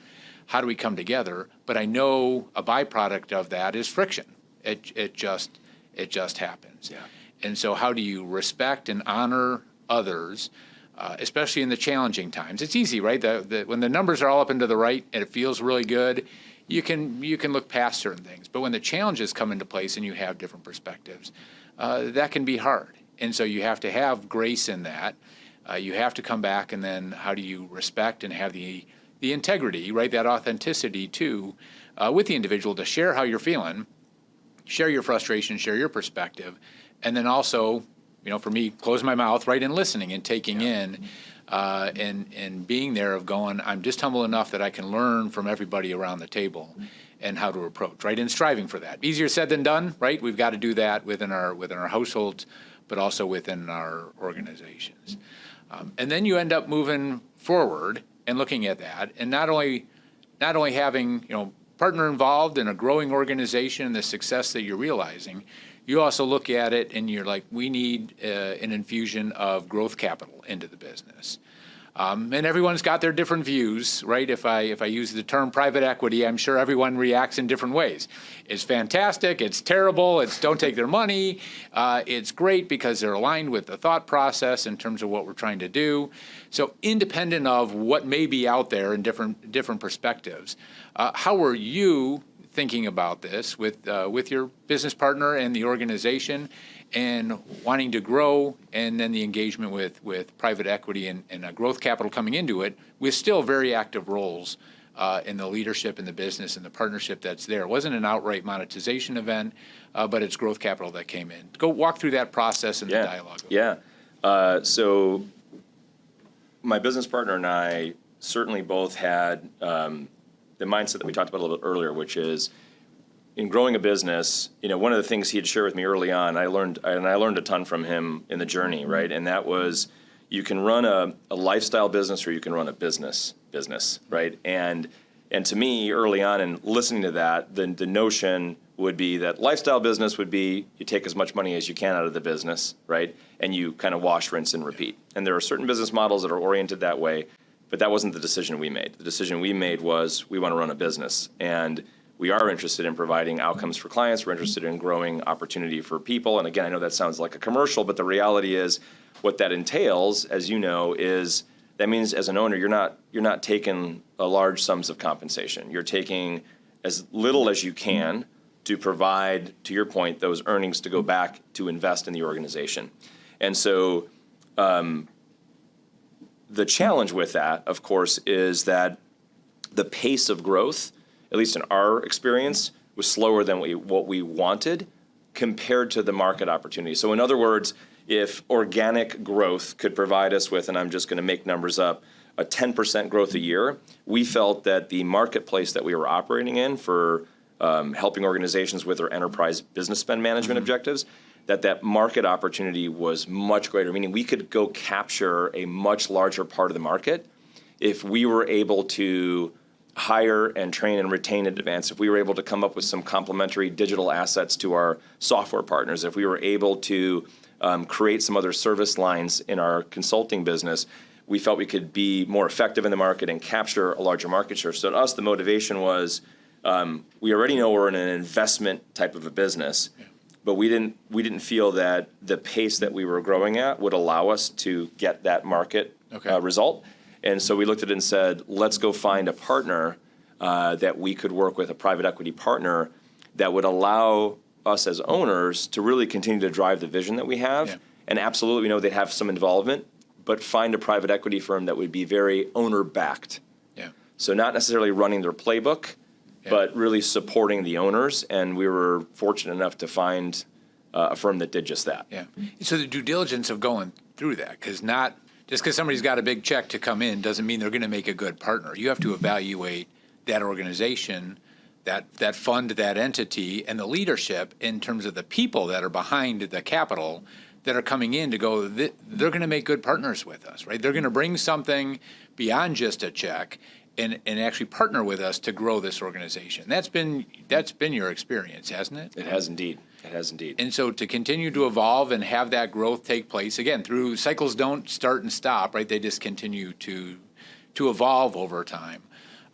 How do we come together? But I know a byproduct of that is friction. It just happens. Yeah. And so how do you respect and honor others, especially in the challenging times? It's easy, right? When the numbers are all up and to the right and it feels really good, you can look past certain things. But when the challenges come into place and you have different perspectives, that can be hard. And so you have to have grace in that. You have to come back, and then how do you respect and have the integrity, right? That authenticity too, with the individual to share how you're feeling, share your frustration, share your perspective, and then also for me, closing my mouth, right, and listening and taking in, and being there of going, I'm just humble enough that I can learn from everybody around the table and how to approach, right, and striving for that. Easier said than done, right? We've got to do that within our households, but also within our organizations. And then you end up moving forward and looking at that, and not only having partner involved in a growing organization and the success that you're realizing, you also look at it and you're like, we need an infusion of growth capital into the business. And everyone's got their different views, right? If I use the term private equity, I'm sure everyone reacts in different ways. It's fantastic, it's terrible, it's don't take their money. It's great because they're aligned with the thought process in terms of what we're trying to do. So independent of what may be out there in different perspectives, how are you thinking about this with your business partner and the organization, and wanting to grow, and then the engagement with private equity and growth capital coming into it, with still very active roles in the leadership in the business and the partnership that's there? It wasn't an outright monetization event, but it's growth capital that came in. Go walk through that process and the dialogue. Yeah. So my business partner and I certainly both had the mindset that we talked about a little bit earlier, which is, in growing a business, one of the things he had shared with me early on, I learned a ton from him in the journey, right? And that was, you can run a lifestyle business or you can run a business, right? And to me, early on in listening to that, the notion would be that lifestyle business would be, you take as much money as you can out of the business, right? And you kind of wash, rinse, and repeat. And there are certain business models that are oriented that way, but that wasn't the decision we made. The decision we made was, we want to run a business. And we are interested in providing outcomes for clients. We're interested in growing opportunity for people. And again, I know that sounds like a commercial, but the reality is, what that entails, as you know, is that means as an owner, you're not taking a large sums of compensation. You're taking as little as you can to provide, to your point, those earnings to go back to invest in the organization. And so the challenge with that, of course, is that the pace of growth, at least in our experience, was slower than what we wanted compared to the market opportunity. So in other words, if organic growth could provide us with, and I'm just going to make numbers up, a 10% growth a year, we felt that the marketplace that we were operating in for helping organizations with their enterprise business spend management objectives, that market opportunity was much greater, meaning we could go capture a much larger part of the market if we were able to hire and train and retain in advance, if we were able to come up with some complementary digital assets to our software partners, if we were able to create some other service lines in our consulting business, we felt we could be more effective in the market and capture a larger market share. So to us, the motivation was, we already know we're in an investment type of a business, but we didn't feel that the pace that we were growing at would allow us to get that market result. And so we looked at it and said, let's go find a partner that we could work with, a private equity partner that would allow us as owners to really continue to drive the vision that we have. Yeah. And absolutely, we know they'd have some involvement, but find a private equity firm that would be very owner-backed. Yeah. So not necessarily running their playbook, but really supporting the owners. And we were fortunate enough to find a firm that did just that. Yeah. So the due diligence of going through that, just because somebody's got a big check to come in doesn't mean they're going to make a good partner. You have to evaluate that organization, that fund, that entity, and the leadership in terms of the people that are behind the capital that are coming in to go, they're going to make good partners with us, right? They're going to bring something beyond just a check and actually partner with us to grow this organization. That's been your experience, hasn't it? It has indeed. It has indeed. And so to continue to evolve and have that growth take place, again, through cycles don't start and stop, right? They just continue to evolve over time.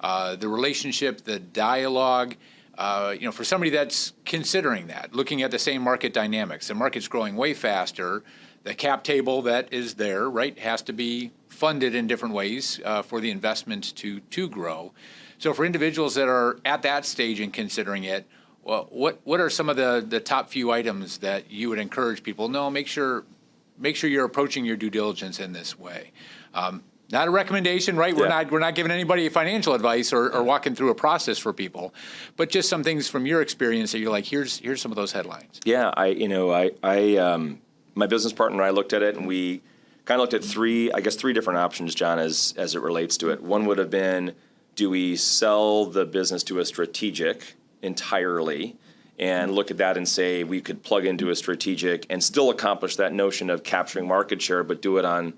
The relationship, the dialogue, for somebody that's considering that, looking at the same market dynamics, the market's growing way faster. The cap table that is there, right, has to be funded in different ways for the investment to grow. So for individuals that are at that stage and considering it, well, what are some of the top few items that you would encourage people? No, make sure you're approaching your due diligence in this way. Not a recommendation, right? Yeah. We're not giving anybody financial advice or walking through a process for people, but just some things from your experience that you're like, here's some of those headlines. Yeah, my business partner and I looked at it, and we kind of looked at three different options, John, as it relates to it. One would have been, do we sell the business to a strategic entirely and look at that and say we could plug into a strategic and still accomplish that notion of capturing market share, but do it on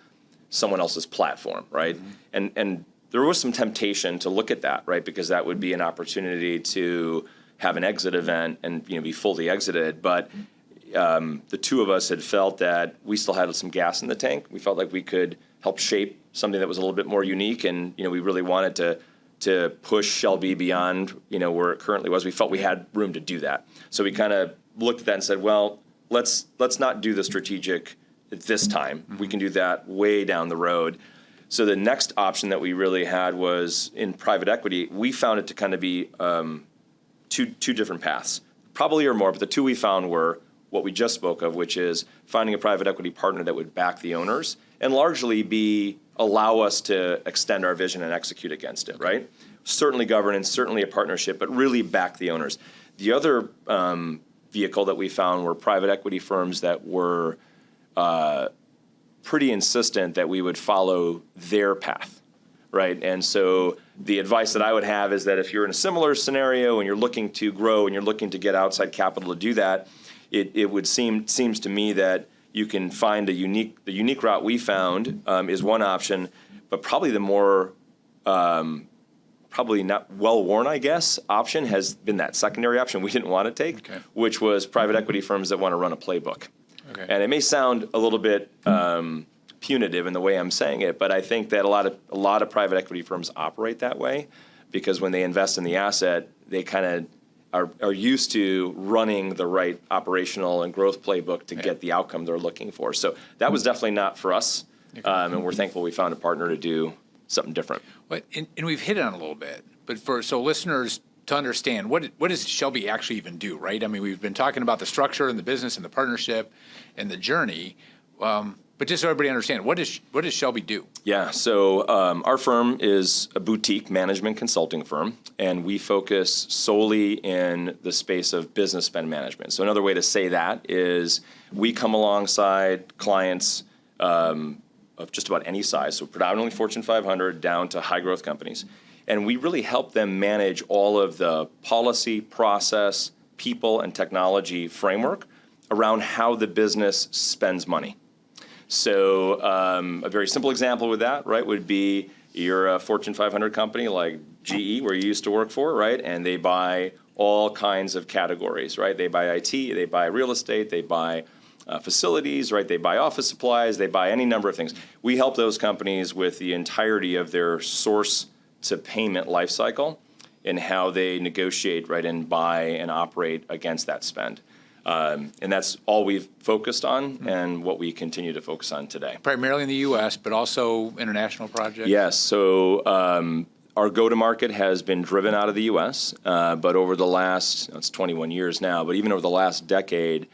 someone else's platform, right? And there was some temptation to look at that, right? Because that would be an opportunity to have an exit event and be fully exited. But the two of us had felt that we still had some gas in the tank. We felt like we could help shape something that was a little bit more unique, and we really wanted to push Shelby beyond where it currently was. We felt we had room to do that. So we kind of looked at that and said, well, let's not do the strategic at this time. We can do that way down the road. So the next option that we really had was in private equity. We found it to kind of be two different paths, probably or more, but the two we found were what we just spoke of, which is finding a private equity partner that would back the owners and largely allow us to extend our vision and execute against it, right? Certainly governance, certainly a partnership, but really back the owners. The other vehicle that we found were private equity firms that were pretty insistent that we would follow their path, right? And so the advice that I would have is that if you're in a similar scenario and you're looking to grow and you're looking to get outside capital to do that, it would seems to me that you can find the unique route we found is one option, but probably the more probably not well-worn, I guess, option has been that secondary option we didn't want to take, which was private equity firms that want to run a playbook. Okay. And it may sound a little bit punitive in the way I'm saying it, but I think that a lot of private equity firms operate that way because when they invest in the asset, they kind of are used to running the right operational and growth playbook to get the outcome they're looking for. So that was definitely not for us, and we're thankful we found a partner to do something different. Well, and we've hit on it a little bit, but so listeners to understand, what does Shelby actually even do, right? I mean, we've been talking about the structure and the business and the partnership and the journey, but just so everybody understands, what does Shelby do? Yeah, so our firm is a boutique management consulting firm, and we focus solely in the space of business spend management. So another way to say that is we come alongside clients of just about any size, so predominantly Fortune 500 down to high growth companies. And we really help them manage all of the policy, process, people, and technology framework around how the business spends money. So a very simple example with that, right, would be you're a Fortune 500 company like GE, where you used to work for, right, and they buy all kinds of categories, right? They buy IT, they buy real estate, they buy facilities, right? They buy office supplies, they buy any number of things. We help those companies with the entirety of their source to payment life cycle and how they negotiate, right, and buy and operate against that spend. And that's all we've focused on and what we continue to focus on today. Primarily in the U.S., but also international projects? Yes. So our go-to-market has been driven out of the U.S., but over the last, it's 21 years now, but even over the last decade,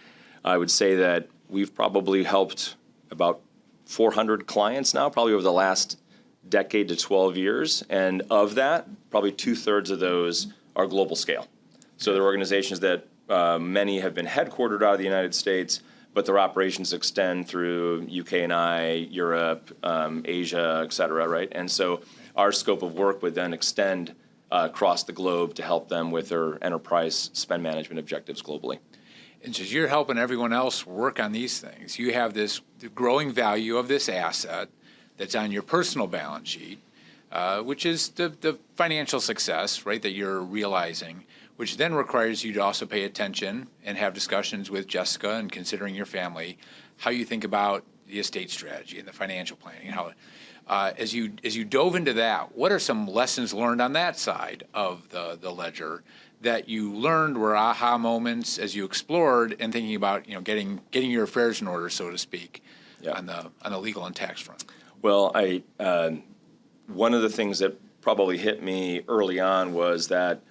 I would say that we've probably helped about 400 clients now, probably over the last decade to 12 years. And of that, probably 2/3 of those are global scale. So they're organizations that many have been headquartered out of the United States, but their operations extend through UK and I, Europe, Asia, et cetera, right? And so our scope of work would then extend across the globe to help them with their enterprise spend management objectives globally. And so you're helping everyone else work on these things. You have the growing value of this asset that's on your personal balance sheet, which is the financial success, right, that you're realizing, which then requires you to also pay attention and have discussions with Jessica and considering your family, how you think about the estate strategy and the financial planning. And how, as you dove into that, what are some lessons learned on that side of the ledger that you learned were aha moments as you explored and thinking about getting your affairs in order, so to speak, on the legal and tax front? Well, one of the things that probably hit me early on was that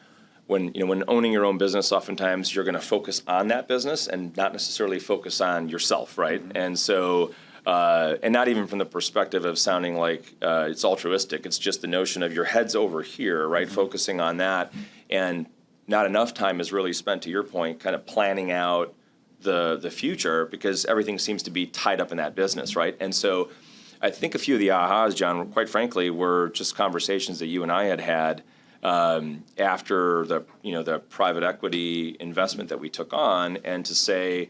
when owning your own business, oftentimes you're going to focus on that business and not necessarily focus on yourself, right? Mm-hmm. And so, and not even from the perspective of sounding like it's altruistic. It's just the notion of your head's over here, right? Mm-hmm. Focusing on that, and not enough time is really spent, to your point, kind of planning out the future because everything seems to be tied up in that business, right? And so I think a few of the ahas, John, quite frankly, were just conversations that you and I had after the private equity investment that we took on, and to say,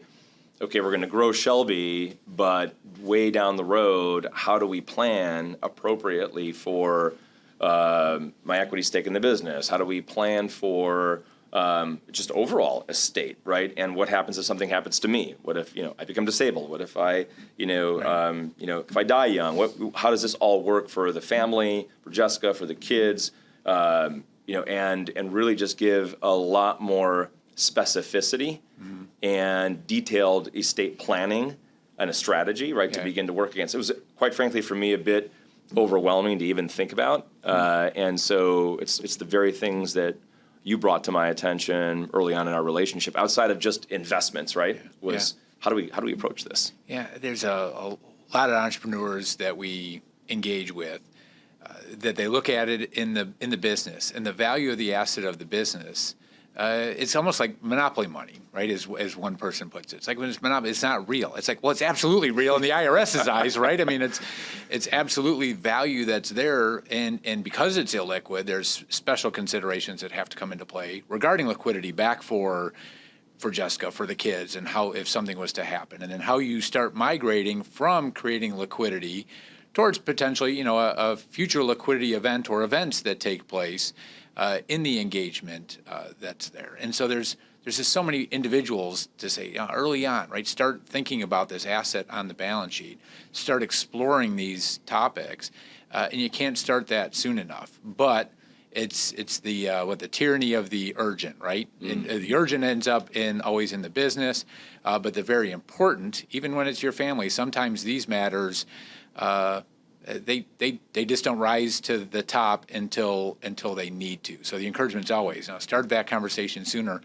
okay, we're going to grow Shelby, but way down the road, how do we plan appropriately for my equity stake in the business? How do we plan for just overall estate, right? And what happens if something happens to me? What if I become disabled? What if I if I die young? How does this all work for the family, for Jessica, for the kids? And really just give a lot more specificity and detailed estate planning and a strategy, right, to begin to work against. It was, quite frankly, for me, a bit overwhelming to even think about. And so it's the very things that you brought to my attention early on in our relationship, outside of just investments, right? How do we approach this? Yeah, there's a lot of entrepreneurs that we engage with that they look at it in the business and the value of the asset of the business. It's almost like monopoly money, right? As one person puts it. It's like when it's monopoly, it's not real. It's like, well, it's absolutely real in the IRS's eyes, right? I mean, it's absolutely value that's there, and because it's illiquid, there's special considerations that have to come into play regarding liquidity back for Jessica, for the kids, and how if something was to happen, and then how you start migrating from creating liquidity towards potentially, a future liquidity event or events that take place in the engagement that's there. And so there's just so many individuals to say early on, right? Start thinking about this asset on the balance sheet. Start exploring these topics, and you can't start that soon enough. But it's the tyranny of the urgent, right? And the urgent ends up always in the business, but the very important, even when it's your family, sometimes these matters. They just don't rise to the top until they need to. So the encouragement is always start that conversation sooner,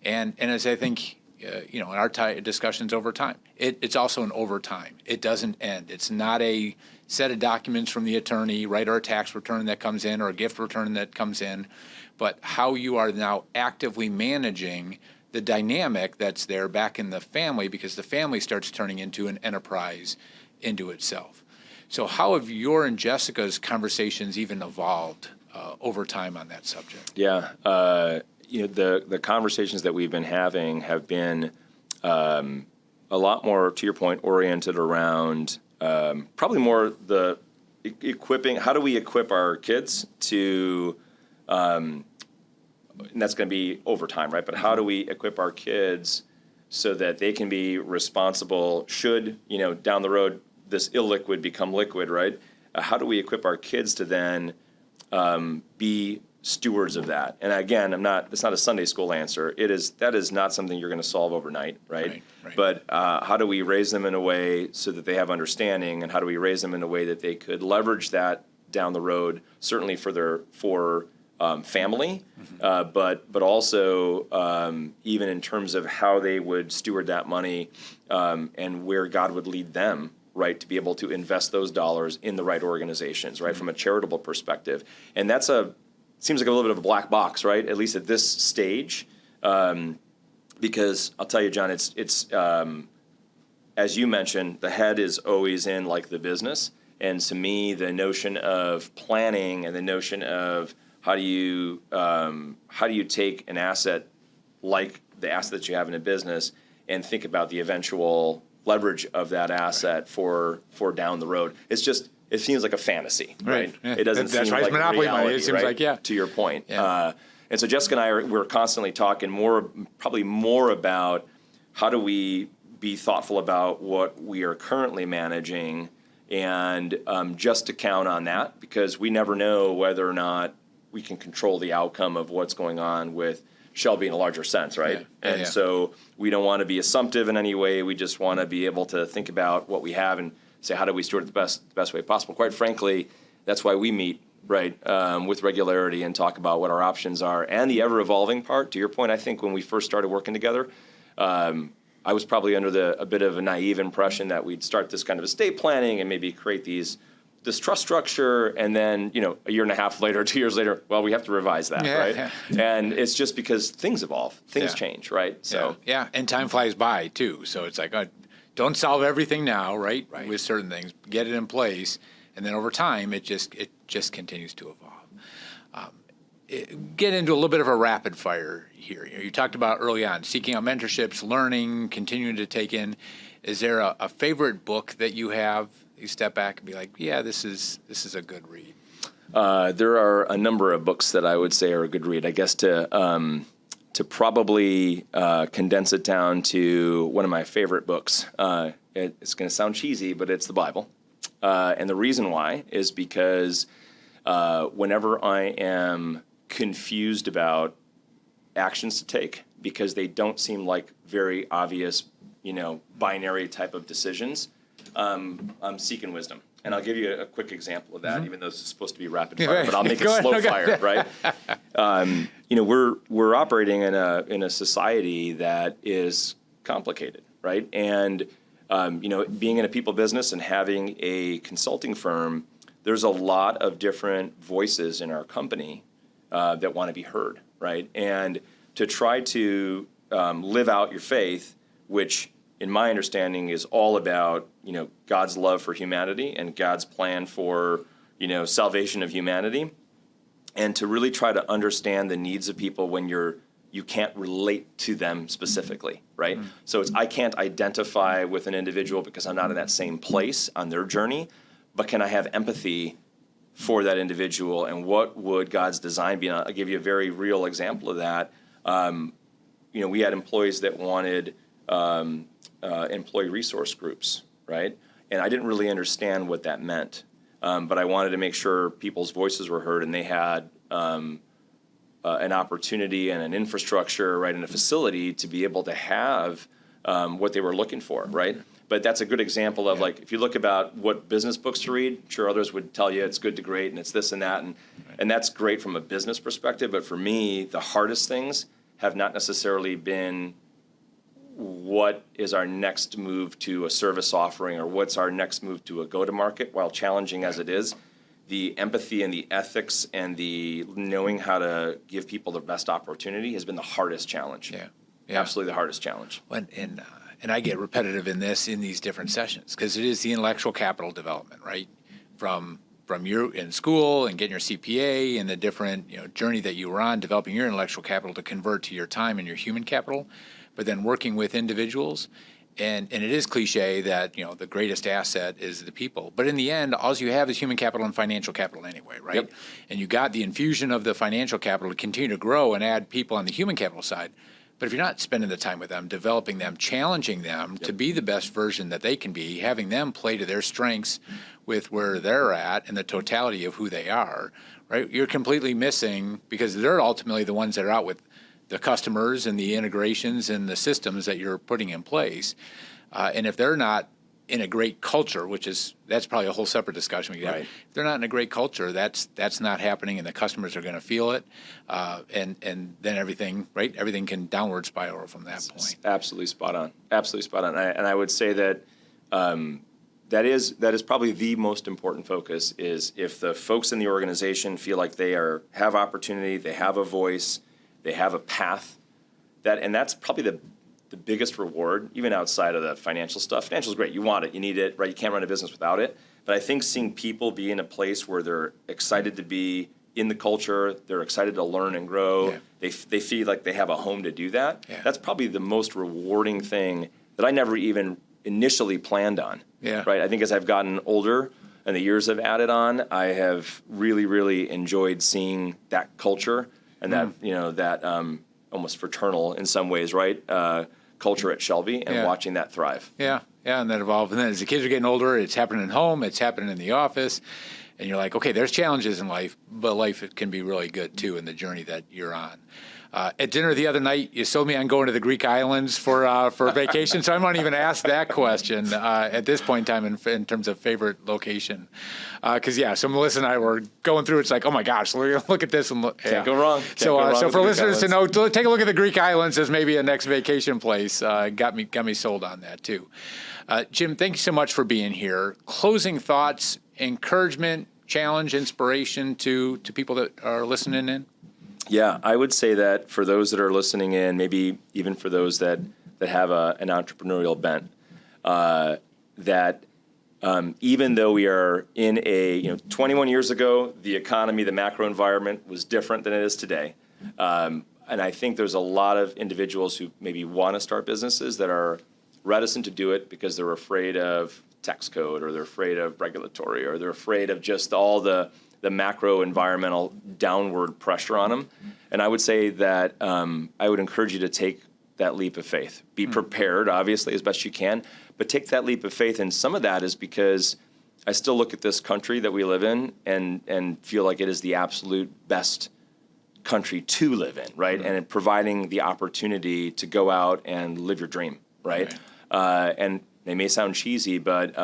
and as I think in our discussions over time, it's also an over time. It doesn't end. It's not a set of documents from the attorney, right, or a tax return that comes in or a gift return that comes in, but how you are now actively managing the dynamic that's there back in the family, because the family starts turning into an enterprise into itself. So how have your and Jessica's conversations even evolved over time on that subject? Yeah, the conversations that we've been having have been a lot more, to your point, oriented around probably more the equipping. How do we equip our kids to, and that's going to be over time, right? But how do we equip our kids so that they can be responsible should, down the road, this illiquid become liquid, right? How do we equip our kids to then be stewards of that? And again, it's not a Sunday school answer. That is not something you're going to solve overnight, right? Right. But how do we raise them in a way so that they have understanding, and how do we raise them in a way that they could leverage that down the road, certainly for family, but also even in terms of how they would steward that money and where God would lead them, right, to be able to invest those dollars in the right organizations, right, from a charitable perspective. And that's seems like a little bit of a black box, right, at least at this stage, because I'll tell you, John, it's as you mentioned, the head is always in like the business, and to me, the notion of planning and the notion of how do you take an asset like the asset that you have in a business and think about the eventual leverage of that asset for down the road. It seems like a fantasy, right? Yeah. It doesn't seem like monopoly reality, money. It seems right? like, To your point. Yeah. And so Jessica and I we're constantly talking probably more about how do we be thoughtful about what we are currently managing, and just to count on that, because we never know whether or not we can control the outcome of what's going on with Shelby in a larger sense, right? And so we don't want to be assumptive in any way. We just want to be able to think about what we have and say, how do we steward it the best way possible? Quite frankly, that's why we meet, right, with regularity and talk about what our options are. And the ever-evolving part, to your point, I think when we first started working together, I was probably under a bit of a naive impression that we'd start this kind of estate planning and maybe create these this trust structure, and then, a year and a half later, 2 years later, well, we have to revise that, right? Yeah. And it's just because things evolve, things change, right? So yeah, and time flies by too. So it's like, don't solve everything now, right? With certain things, get it in place, and then over time, it just continues to evolve. Get into a little bit of a rapid fire here. You talked about early on seeking out mentorships, learning, continuing to take in. Is there a favorite book that you have? You step back and be like, yeah, this is a good read. There are a number of books that I would say are a good read. I guess to probably condense it down to one of my favorite books. It's going to sound cheesy, but it's the Bible. And the reason why is because whenever I am confused about actions to take, because they don't seem like very obvious, binary type of decisions, I'm seeking wisdom. And I'll give you a quick example of that, even though this is supposed to be rapid fire, but I'll make it slow fire, right? We're operating in a society that is complicated, right? And being in a people business and having a consulting firm, there's a lot of different voices in our company that want to be heard, right? And to try to live out your faith, which in my understanding is all about, God's love for humanity and God's plan for, salvation of humanity, and to really try to understand the needs of people when you can't relate to them specifically, right? Mm-hmm. So I can't identify with an individual because I'm not in that same place on their journey, but can I have empathy for that individual, and what would God's design be? And I'll give you a very real example of that. We had employees that wanted employee resource groups, right? And I didn't really understand what that meant, but I wanted to make sure people's voices were heard, and they had an opportunity and an infrastructure, right, and a facility to be able to have what they were looking for, right? But that's a good example of, like, if you look about what business books to read, I'm sure others would tell you it's good to great and it's this and that, and that's great from a business perspective. But for me, the hardest things have not necessarily been what is our next move to a service offering or what's our next move to a go-to-market, while challenging as it is. The empathy and the ethics and the knowing how to give people the best opportunity has been the hardest challenge. Yeah. Absolutely the hardest challenge. And I get repetitive in these different sessions, because it is the intellectual capital development, right? From you in school and getting your CPA and the different journey that you were on, developing your intellectual capital to convert to your time and your human capital, but then working with individuals. And it is cliche that the greatest asset is the people, but in the end, all you have is human capital and financial capital anyway, right? Yep. And you got the infusion of the financial capital to continue to grow and add people on the human capital side. But if you're not spending the time with them, developing them, challenging them to be the best version that they can be, having them play to their strengths with where they're at and the totality of who they are, right? You're completely missing, because they're ultimately the ones that are out with the customers and the integrations and the systems that you're putting in place. And if they're not in a great culture, that's probably a whole separate discussion. Right. If they're not in a great culture, that's not happening, and the customers are going to feel it, and then everything can downward spiral from that point. Absolutely spot on. And I would say that that is probably the most important focus. Is if the folks in the organization feel like they have opportunity, they have a voice, they have a path, that's probably the biggest reward, even outside of the financial stuff. Financial is great. You want it. You need it, right? You can't run a business without it. But I think seeing people be in a place where they're excited to be in the culture, they're excited to learn and grow, they feel like they have a home to do that, that's probably the most rewarding thing that I never even initially planned on. Right? I think as I've gotten older and the years have added on, I have really, really enjoyed seeing that culture and that almost fraternal in some ways, right? Culture at Shelby and watching that thrive. Yeah, and that evolved. And then as the kids are getting older, it's happening at home, it's happening in the office, and you're like, okay, there's challenges in life, but life can be really good too in the journey that you're on. At dinner the other night, you sold me on going to the Greek islands for vacation, so I'm not even ask that question at this point in time in terms of favorite location. Because, so Melissa and I were going through, it's like, oh my gosh, look at this. And look. Can't go wrong. So for listeners to know, take a look at the Greek islands as maybe a next vacation place. Got me sold on that too. Jim, thank you so much for being here. Closing thoughts encouragement, challenge, inspiration to people that are listening in? Yeah, I would say that for those that are listening in, maybe even for those that have an entrepreneurial bent, that even though we are in 21 years ago, the economy, the macro environment was different than it is today. And I think there's a lot of individuals who maybe want to start businesses that are reticent to do it because they're afraid of tax code, or they're afraid of regulatory, or they're afraid of just all the macro environmental downward pressure on them. And I would say that I would encourage you to take that leap of faith. Be prepared, obviously, as best you can, but take that leap of faith. And some of that is because I still look at this country that we live in and feel like it is the absolute best country to live in, right? Mm-hmm. And providing the opportunity to go out and live your dream, right? And they may sound cheesy, but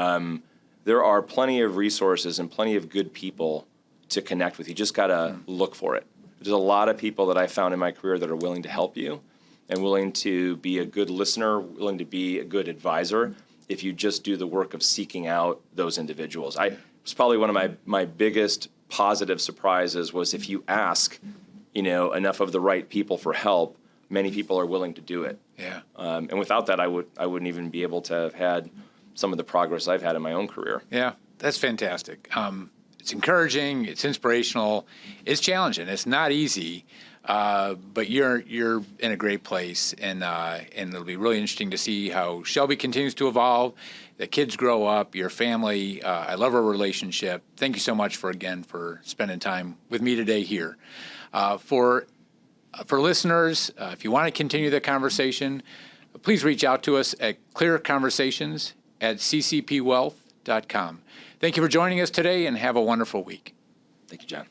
there are plenty of resources and plenty of good people to connect with. You just got to look for it. There's a lot of people that I found in my career that are willing to help you and willing to be a good listener, willing to be a good advisor if you just do the work of seeking out those individuals. It's probably one of my biggest positive surprises was if you ask, enough of the right people for help, many people are willing to do it. Yeah. And without that, I wouldn't even be able to have had some of the progress I've had in my own career. Yeah, that's fantastic. It's encouraging, it's inspirational, it's challenging, it's not easy, but you're in a great place, and it'll be really interesting to see how Shelby continues to evolve, the kids grow up, your family. I love our relationship. Thank you so much for spending time with me today here. For listeners, if you want to continue the conversation, please reach out to us at clearconversations@ccpwealth.com. Thank you for joining us today, and have a wonderful week. Thank you, John.